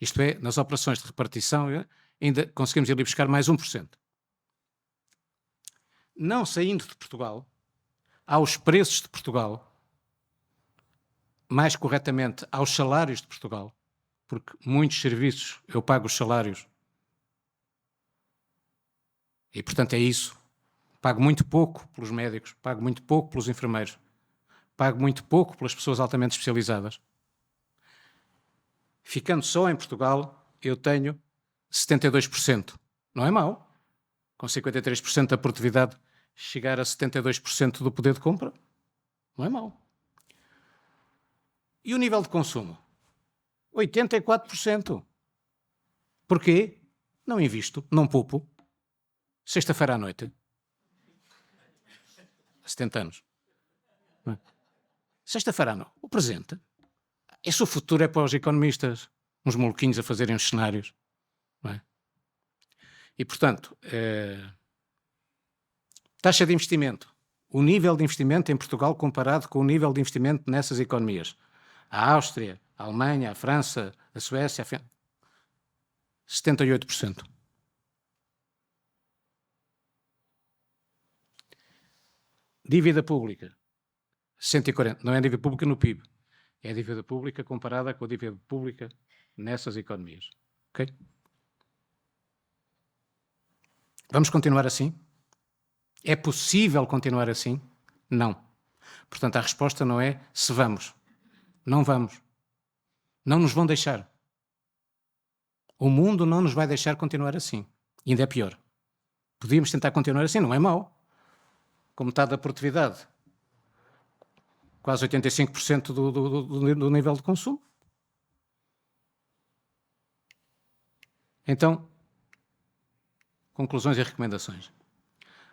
Isto é, nas operações de repartição, ainda conseguimos ir ali buscar mais 1%. Não saindo de Portugal, aos preços de Portugal, mais corretamente aos salários de Portugal, porque muitos serviços eu pago os salários e, portanto, é isso. Pago muito pouco pelos médicos, pago muito pouco pelos enfermeiros, pago muito pouco pelas pessoas altamente especializadas. Ficando só em Portugal, eu tenho 72%. Não é mau. Com 53% da produtividade, chegar a 72% do poder de compra, não é mau. E o nível de consumo? 84%. Porquê? Não invisto, não poupo. Sexta-feira à noite. 70 anos. Sexta-feira à noite. O presente. Esse o futuro é para os economistas, uns maluquinhos a fazerem os cenários. Não é? E, portanto, taxa de investimento. O nível de investimento em Portugal comparado com o nível de investimento nessas economias. A Áustria, a Alemanha, a França, a Suécia, 78%. Dívida pública, 140. Não é dívida pública no PIB. É a dívida pública comparada com a dívida pública nessas economias. Ok? Vamos continuar assim? É possível continuar assim? Não. Portanto, a resposta não é se vamos. Não vamos. Não nos vão deixar. O mundo não nos vai deixar continuar assim. E ainda é pior. Podíamos tentar continuar assim, não é mau. Com metade da produtividade. Quase 85% do nível de consumo. Então, conclusões e recomendações.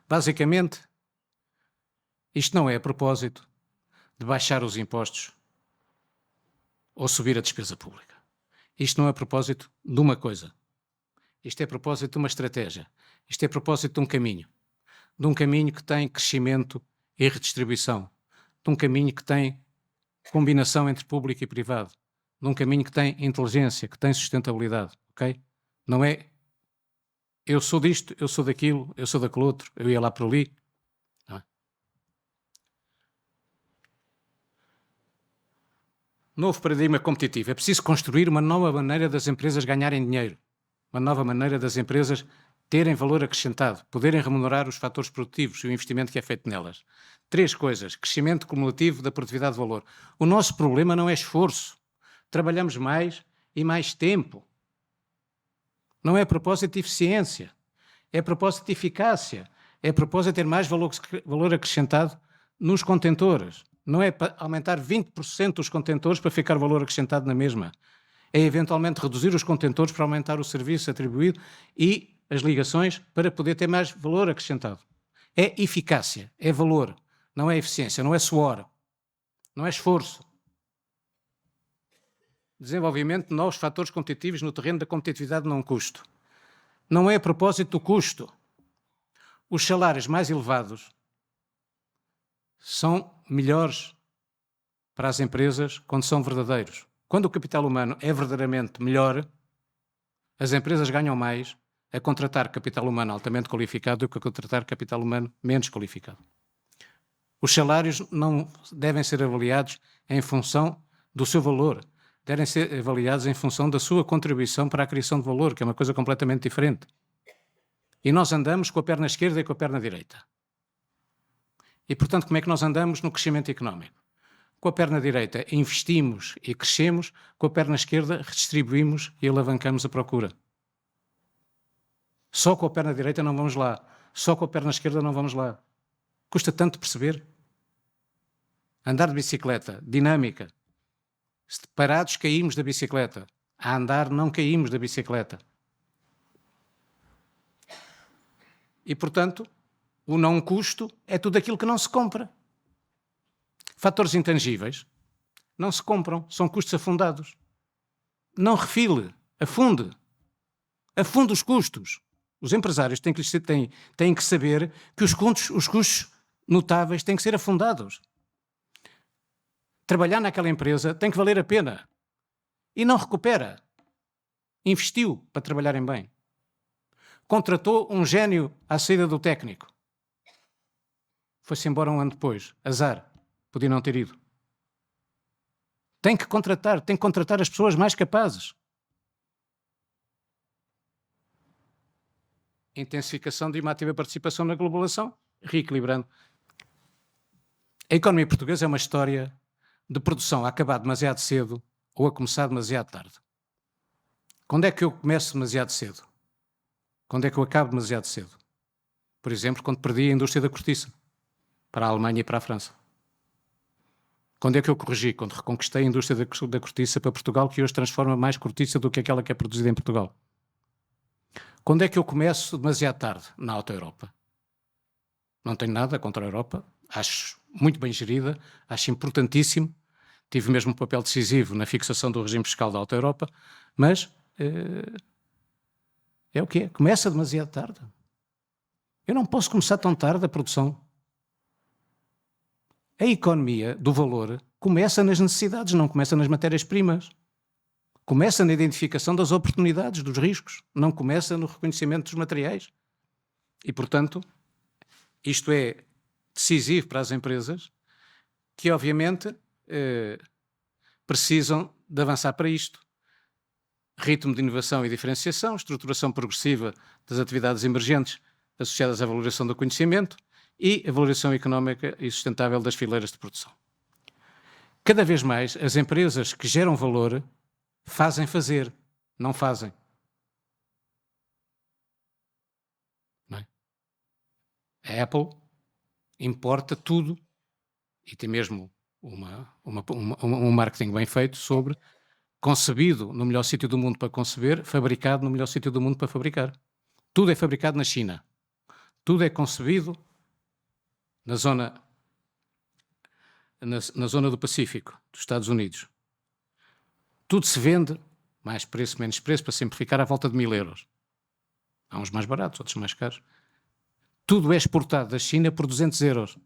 Basicamente, isto não é a propósito de baixar os impostos ou subir a despesa pública. Isto não é a propósito de uma coisa. Isto é a propósito de uma estratégia. Isto é a propósito de um caminho. De um caminho que tem crescimento e redistribuição. De um caminho que tem combinação entre público e privado. De um caminho que tem inteligência, que tem sustentabilidade. Ok? Não é eu sou disto, eu sou daquilo, eu sou daquele outro, eu ia lá por ali. Não é? Novo paradigma competitivo. É preciso construir uma nova maneira das empresas ganharem dinheiro. Uma nova maneira das empresas terem valor acrescentado, poderem remunerar os fatores produtivos e o investimento que é feito nelas. 3 coisas. Crescimento cumulativo da produtividade de valor. O nosso problema não é esforço. Trabalhamos mais e mais tempo. Não é a propósito de eficiência. É a propósito de eficácia. É a propósito de ter mais valor acrescentado nos contentores. Não é para aumentar 20% os contentores para ficar valor acrescentado na mesma. É eventualmente reduzir os contentores para aumentar o serviço atribuído e as ligações para poder ter mais valor acrescentado. É eficácia, é valor, não é eficiência, não é suor, não é esforço. Desenvolvimento de novos fatores competitivos no terreno da competitividade não custo. Não é a propósito do custo. Os salários mais elevados são melhores para as empresas quando são verdadeiros. Quando o capital humano é verdadeiramente melhor, as empresas ganham mais a contratar capital humano altamente qualificado do que a contratar capital humano menos qualificado. Os salários não devem ser avaliados em função do seu valor, devem ser avaliados em função da sua contribuição para a criação de valor, que é uma coisa completamente diferente. E nós andamos com a perna esquerda e com a perna direita. E, portanto, como é que nós andamos no crescimento económico? Com a perna direita investimos e crescemos, com a perna esquerda redistribuímos e alavancamos a procura. Só com a perna direita não vamos lá. Só com a perna esquerda não vamos lá. Custa tanto perceber. Andar de bicicleta, dinâmica. Se parados caímos da bicicleta. A andar não caímos da bicicleta. E, portanto, o não custo é tudo aquilo que não se compra. Fatores intangíveis não se compram, são custos afundados. Não refile, afunde. Afunde os custos. Os empresários têm que saber que os custos notáveis têm que ser afundados. Trabalhar naquela empresa tem que valer a pena. E não recupera. Investiu para trabalharem bem. Contratou um gênio à saída do técnico. Foi-se embora um ano depois. Azar. Podia não ter ido. Tem que contratar as pessoas mais capazes. Intensificação de uma ativa participação na globalização, reequilibrando. A economia portuguesa é uma história de produção a acabar demasiado cedo ou a começar demasiado tarde. Quando é que eu começo demasiado cedo? Quando é que eu acabo demasiado cedo? Por exemplo, quando perdi a indústria da cortiça para a Alemanha e para a França. Quando é que eu corrigi? Quando reconquistei a indústria da cortiça para Portugal, que hoje transforma mais cortiça do que aquela que é produzida em Portugal. Quando é que eu começo demasiado tarde? Na Alta Europa. Não tenho nada contra a Europa, acho muito bem gerida, acho importantíssimo, tive mesmo um papel decisivo na fixação do regime fiscal da Alta Europa, mas é o que é, começa demasiado tarde. Eu não posso começar tão tarde a produção. A economia do valor começa nas necessidades, não começa nas matérias-primas. Começa na identificação das oportunidades, dos riscos, não começa no reconhecimento dos materiais. E, portanto, isto é decisivo para as empresas que, obviamente, precisam de avançar para isto. Ritmo de inovação e diferenciação, estruturação progressiva das atividades emergentes associadas à valorização do conhecimento e a valorização económica e sustentável das fileiras de produção. Cada vez mais, as empresas que geram valor fazem fazer, não fazem. Não é? A Apple importa tudo e tem mesmo um marketing bem feito sobre concebido no melhor sítio do mundo para conceber, fabricado no melhor sítio do mundo para fabricar. Tudo é fabricado na China. Tudo é concebido na zona do Pacífico, dos Estados Unidos. Tudo se vende, mais preço, menos preço, para simplificar, à volta de 1.000 euros. Há uns mais baratos, outros mais caros. Tudo é exportado da China por 200 euros.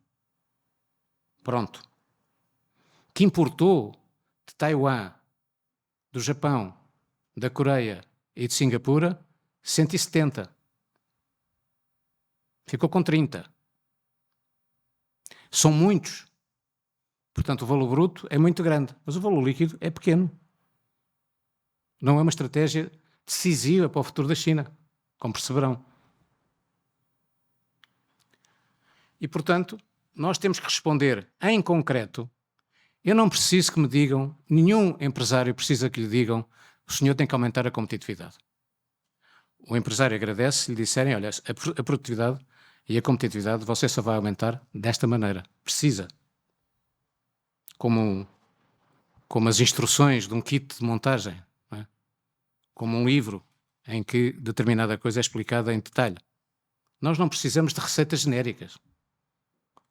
Pronto. Que importou de Taiwan, do Japão, da Coreia e de Singapura, 170. Ficou com 30. São muitos. Portanto, o valor bruto é muito grande, mas o valor líquido é pequeno. Não é uma estratégia decisiva para o futuro da China, como perceberão. E, portanto, nós temos que responder em concreto. Eu não preciso que me digam, nenhum empresário precisa que lhe digam, o senhor tem que aumentar a competitividade. O empresário agradece se lhe disserem, olha, a produtividade e a competitividade você só vai aumentar desta maneira. Precisa. Como as instruções de um kit de montagem, não é? Como um livro em que determinada coisa é explicada em detalhe. Nós não precisamos de receitas genéricas.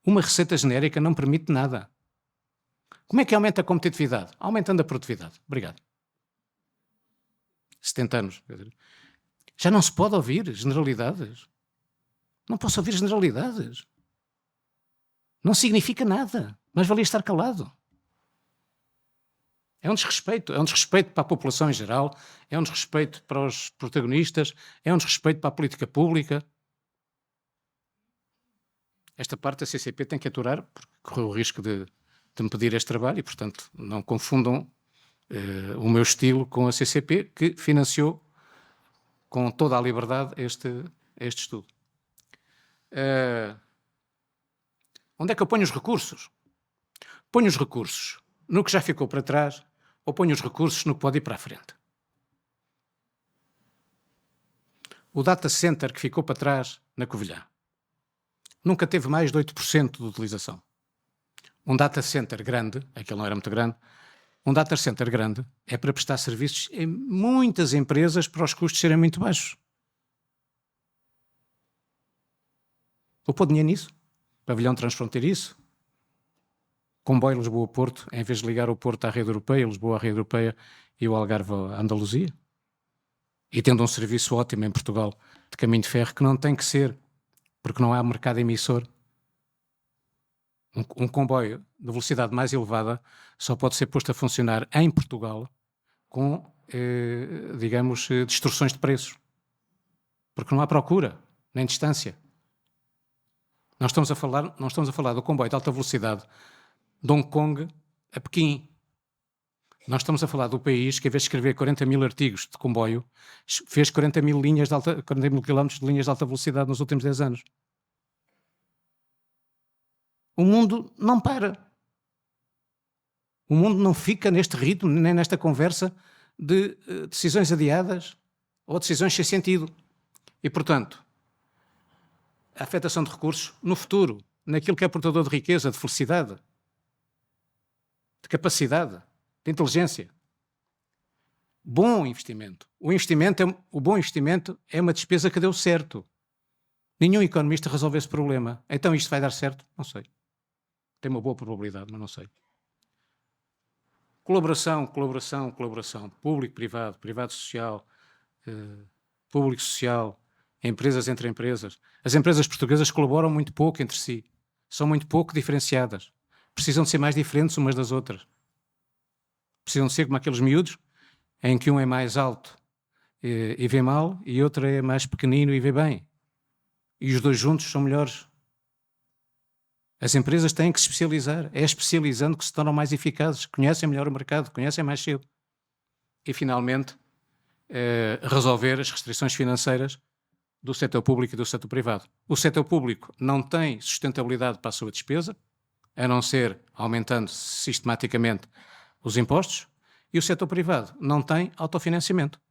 Uma receita genérica não permite nada. Como é que aumenta a competitividade? Aumentando a produtividade. Obrigado. 70 anos. Já não se pode ouvir generalidades. Não posso ouvir generalidades. Não significa nada. Mas valia estar calado. É um desrespeito para a população em geral, é um desrespeito para os protagonistas, é um desrespeito para a política pública. Esta parte a CCP tem que aturar, porque correu o risco de me pedir este trabalho e, portanto, não confundam o meu estilo com a CCP, que financiou com toda a liberdade este estudo. Onde é que eu ponho os recursos? Ponho os recursos no que já ficou para trás ou ponho os recursos no que pode ir para a frente? O data center que ficou para trás na Covilhã nunca teve mais de 8% de utilização. Um data center grande, aquele não era muito grande, um data center grande é para prestar serviços em muitas empresas para os custos serem muito baixos. Vou pôr dinheiro nisso? Pavilhão transfronteiriço? Comboio Lisboa-Porto, em vez de ligar o Porto à rede europeia, Lisboa à rede europeia e o Algarve à Andaluzia? E tendo um serviço ótimo em Portugal de caminho de ferro, que não tem que ser, porque não há mercado emissor. Um comboio de velocidade mais elevada só pode ser posto a funcionar em Portugal com, digamos, distorções de preços. Porque não há procura, nem distância. Não estamos a falar do comboio de alta velocidade de Hong Kong a Pequim. Nós estamos a falar do país que, em vez de escrever 40.000 artigos de comboio, fez 40.000 quilómetros de linhas de alta velocidade nos últimos 10 anos. O mundo não para. O mundo não fica neste ritmo, nem nesta conversa de decisões adiadas ou decisões sem sentido. E, portanto, a afetação de recursos no futuro, naquilo que é portador de riqueza, de felicidade, de capacidade, de inteligência. Bom investimento. O bom investimento é uma despesa que deu certo. Nenhum economista resolveu esse problema. Então isto vai dar certo? Não sei. Tem uma boa probabilidade, mas não sei. Colaboração. Público-privado, privado-social, público-social, empresas entre empresas. As empresas portuguesas colaboram muito pouco entre si. São muito pouco diferenciadas. Precisam de ser mais diferentes umas das outras. Precisam de ser como aqueles miúdos em que um é mais alto e vê mal e outro é mais pequenino e vê bem. E os dois juntos são melhores. As empresas têm que se especializar. É especializando que se tornam mais eficazes, conhecem melhor o mercado, conhecem mais cedo. E, finalmente, resolver as restrições financeiras do setor público e do setor privado. O setor público não tem sustentabilidade para a sua despesa, a não ser aumentando sistematicamente os impostos, e o setor privado não tem autofinanciamento.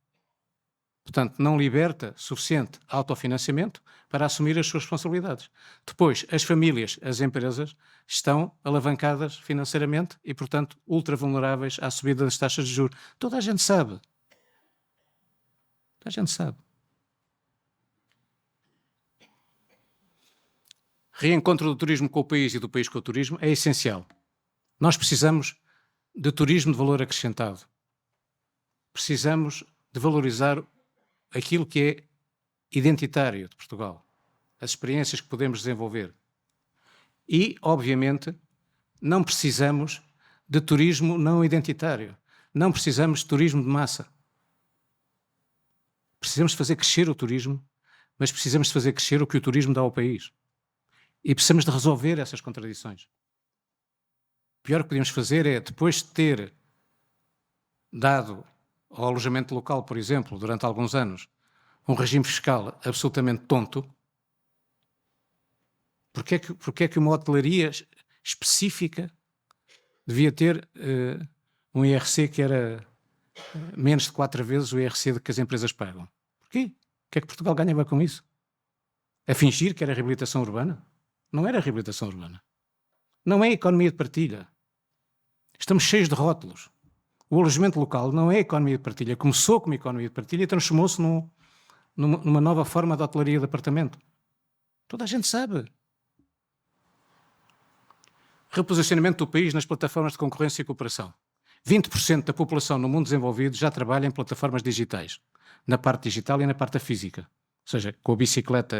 Portanto, não liberta suficiente autofinanciamento para assumir as suas responsabilidades. Depois, as famílias, as empresas, estão alavancadas financeiramente e, portanto, ultra vulneráveis à subida das taxas de juros. Toda a gente sabe. Toda a gente sabe. Reencontro do turismo com o país e do país com o turismo é essencial. Nós precisamos de turismo de valor acrescentado. Precisamos de valorizar aquilo que é identitário de Portugal, as experiências que podemos desenvolver. E, obviamente, não precisamos de turismo não identitário. Não precisamos de turismo de massa. Precisamos de fazer crescer o turismo, mas precisamos de fazer crescer o que o turismo dá ao país. E precisamos de resolver essas contradições. O pior que podemos fazer é, depois de ter dado ao alojamento local, por exemplo, durante alguns anos, um regime fiscal absolutamente tonto, porque é que uma hotelaria específica devia ter um IRC que era menos de 4 vezes o IRC que as empresas pagam? Porquê? O que é que Portugal ganhava com isso? A fingir que era reabilitação urbana? Não era reabilitação urbana. Não é economia de partilha. Estamos cheios de rótulos. O alojamento local não é economia de partilha. Começou como economia de partilha e transformou-se numa nova forma de hotelaria de apartamento. Toda a gente sabe. Reposicionamento do país nas plataformas de concorrência e cooperação. 20% da população no mundo desenvolvido já trabalha em plataformas digitais, na parte digital e na parte física. Ou seja, com a bicicleta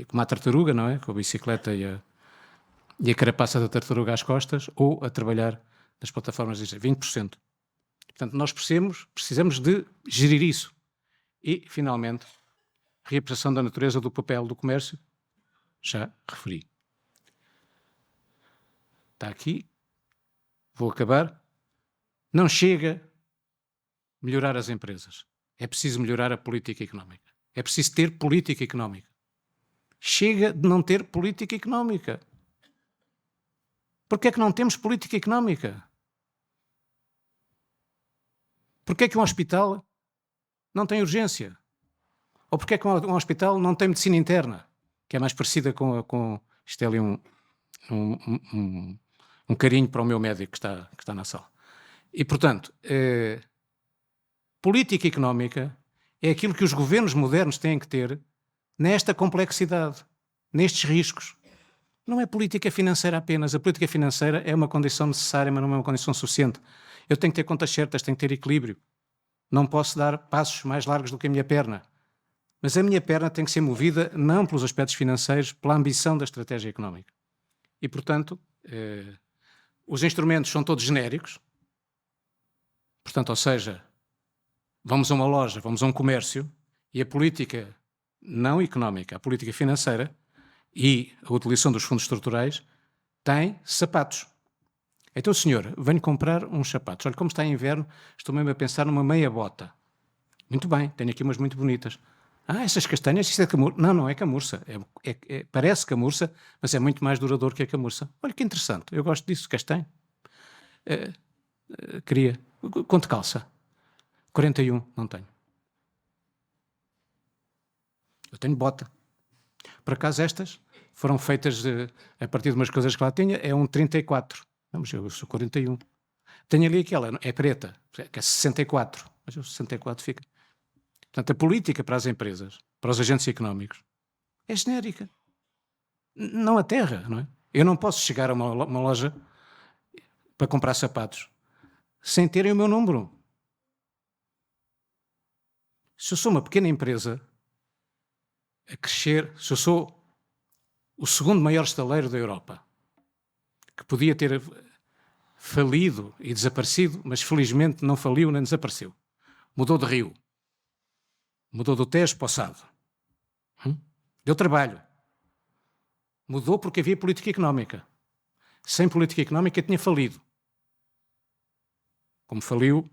como a tartaruga, não é? Com a bicicleta e a carapaça da tartaruga às costas, ou a trabalhar nas plataformas digitais. 20%. Portanto, nós precisamos de gerir isso. E, finalmente, reapreciação da natureza do papel do comércio, já referi. Está aqui. Vou acabar. Não chega melhorar as empresas. É preciso melhorar a política económica. É preciso ter política económica. Chega de não ter política económica. Porquê é que não temos política económica? Porquê é que um hospital não tem urgência? Ou porquê é que um hospital não tem medicina interna? Que é mais parecida com isto é ali um carinho para o meu médico que está na sala. E, portanto, política económica é aquilo que os governos modernos têm que ter nesta complexidade, nestes riscos. Não é política financeira apenas. A política financeira é uma condição necessária, mas não é uma condição suficiente. Eu tenho que ter contas certas, tenho que ter equilíbrio. Não posso dar passos mais largos do que a minha perna. Mas a minha perna tem que ser movida não pelos aspectos financeiros, pela ambição da estratégia económica. E, portanto, os instrumentos são todos genéricos. Portanto, ou seja, vamos a uma loja, vamos a um comércio e a política não económica, a política financeira e a utilização dos fundos estruturais tem sapatos. Então, senhor, venho comprar uns sapatos. Olha, como está inverno, estou mesmo a pensar numa meia bota. Muito bem, tenho aqui umas muito bonitas. Ah, essas castanhas, isso é camurça. Não, não é camurça. Parece camurça, mas é muito mais duradouro que a camurça. Olha que interessante, eu gosto disso, castanho. Queria. Quanto calça? 41, não tenho. Eu tenho bota. Por acaso estas foram feitas a partir de umas coisas que lá tinha, é um 34. Vamos, eu sou 41. Tenho ali aquela, é preta, que é 64. Mas o 64 fica. Portanto, a política para as empresas, para os agentes económicos, é genérica. Não aterra, não é? Eu não posso chegar a uma loja para comprar sapatos sem terem o meu número. Se eu sou uma pequena empresa a crescer, se eu sou o segundo maior estaleiro da Europa, que podia ter falido e desaparecido, mas felizmente não faliu nem desapareceu. Mudou de rio. Mudou do Tejo para o Sado. Deu trabalho. Mudou porque havia política económica. Sem política económica tinha falido. Como faliu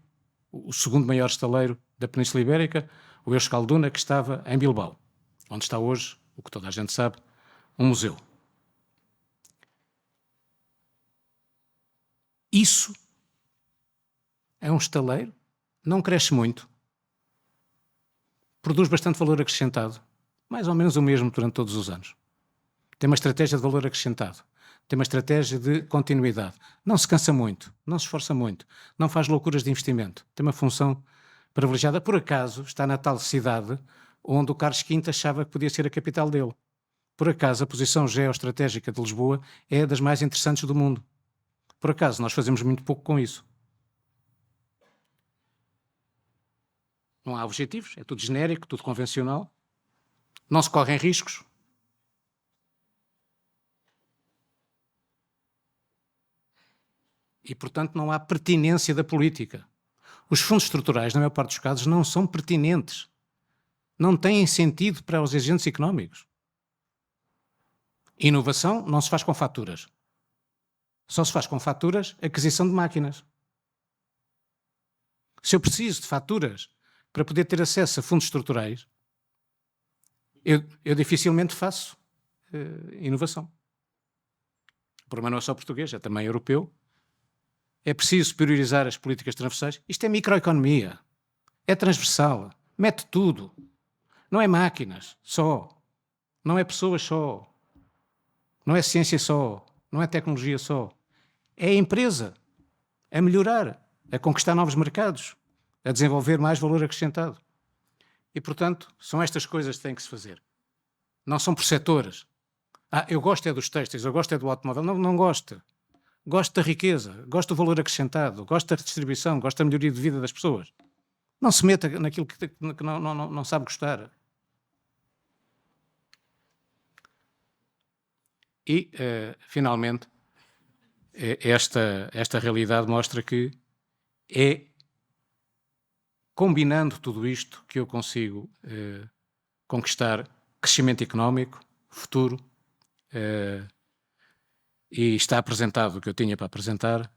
o segundo maior estaleiro da Península Ibérica, o Euskalduna, que estava em Bilbao, onde está hoje, o que toda a gente sabe, um museu. Isso é um estaleiro, não cresce muito, produz bastante valor acrescentado, mais ou menos o mesmo durante todos os anos. Tem uma estratégia de valor acrescentado, tem uma estratégia de continuidade, não se cansa muito, não se esforça muito, não faz loucuras de investimento, tem uma função privilegiada. Por acaso está na tal cidade onde o Carlos V achava que podia ser a capital dele. Por acaso a posição geoestratégica de Lisboa é das mais interessantes do mundo. Por acaso nós fazemos muito pouco com isso. Não há objetivos, é tudo genérico, tudo convencional. Não se correm riscos. E, portanto, não há pertinência da política. Os fundos estruturais, na maior parte dos casos, não são pertinentes. Não têm sentido para os agentes económicos. Inovação não se faz com faturas. Só se faz com faturas aquisição de máquinas. Se eu preciso de faturas para poder ter acesso a fundos estruturais, eu dificilmente faço inovação. O problema não é só português, é também europeu. É preciso priorizar as políticas transversais. Isto é microeconomia. É transversal. Mete tudo. Não é máquinas só. Não é pessoas só. Não é ciência só. Não é tecnologia só. É a empresa a melhorar, a conquistar novos mercados, a desenvolver mais valor acrescentado. E, portanto, são estas coisas que têm que se fazer. Não são por setores. Eu gosto é dos têxteis, eu gosto é do automóvel. Não gosto. Gosto da riqueza, gosto do valor acrescentado, gosto da redistribuição, gosto da melhoria de vida das pessoas. Não se meta naquilo que não sabe gostar. E, finalmente, esta realidade mostra que é combinando tudo isto que eu consigo conquistar crescimento económico, futuro, e está apresentado o que eu tinha para apresentar.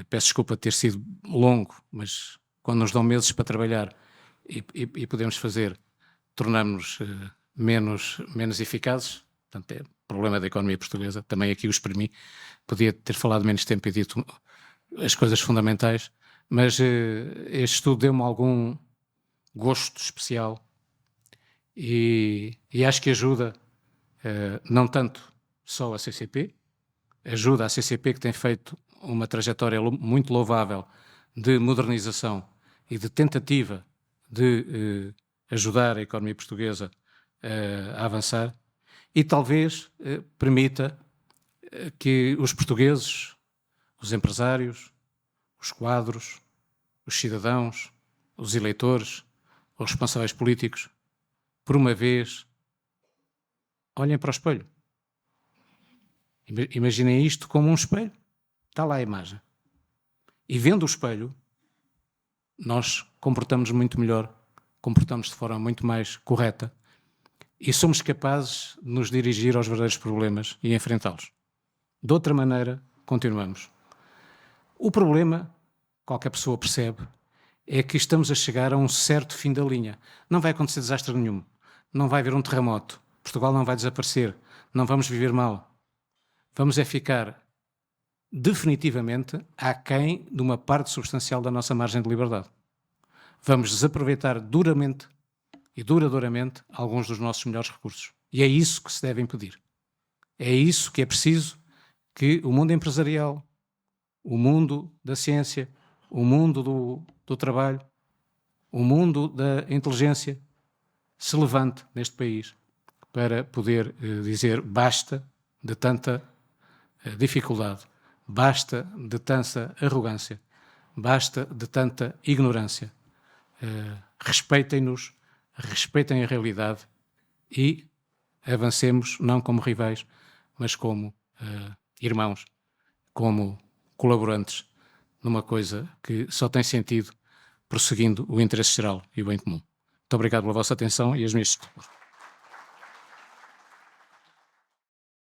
Peço desculpa de ter sido longo, mas quando nos dão meses para trabalhar e podemos fazer, tornamos-nos menos eficazes. Portanto, é problema da economia portuguesa. Também aqui o exprimi. Podia ter falado menos tempo e dito as coisas fundamentais, mas este estudo deu-me algum gosto especial e acho que ajuda não tanto só a CCP, ajuda a CCP, que tem feito uma trajetória muito louvável de modernização e de tentativa de ajudar a economia portuguesa a avançar, e talvez permita que os portugueses, os empresários, os quadros, os cidadãos, os eleitores, os responsáveis políticos, por uma vez, olhem para o espelho. Imaginem isto como um espelho. Está lá a imagem. E vendo o espelho, nós comportamos muito melhor, comportamos de forma muito mais correta e somos capazes de nos dirigir aos verdadeiros problemas e enfrentá-los. De outra maneira, continuamos. O problema, qualquer pessoa percebe, é que estamos a chegar a um certo fim da linha. Não vai acontecer desastre nenhum. Não vai haver um terremoto. Portugal não vai desaparecer. Não vamos viver mal. Vamos é ficar definitivamente aquém de uma parte substancial da nossa margem de liberdade. Vamos desaproveitar duramente e duradouramente alguns dos nossos melhores recursos. E é isso que se deve impedir. É isso que é preciso que o mundo empresarial, o mundo da ciência, o mundo do trabalho, o mundo da inteligência se levante neste país para poder dizer basta de tanta dificuldade, basta de tanta arrogância, basta de tanta ignorância. Respeitem-nos, respeitem a realidade e avancemos não como rivais, mas como irmãos, como colaborantes numa coisa que só tem sentido prosseguindo o interesse geral e o bem comum. Muito obrigado pela vossa atenção e as minhas desculpas.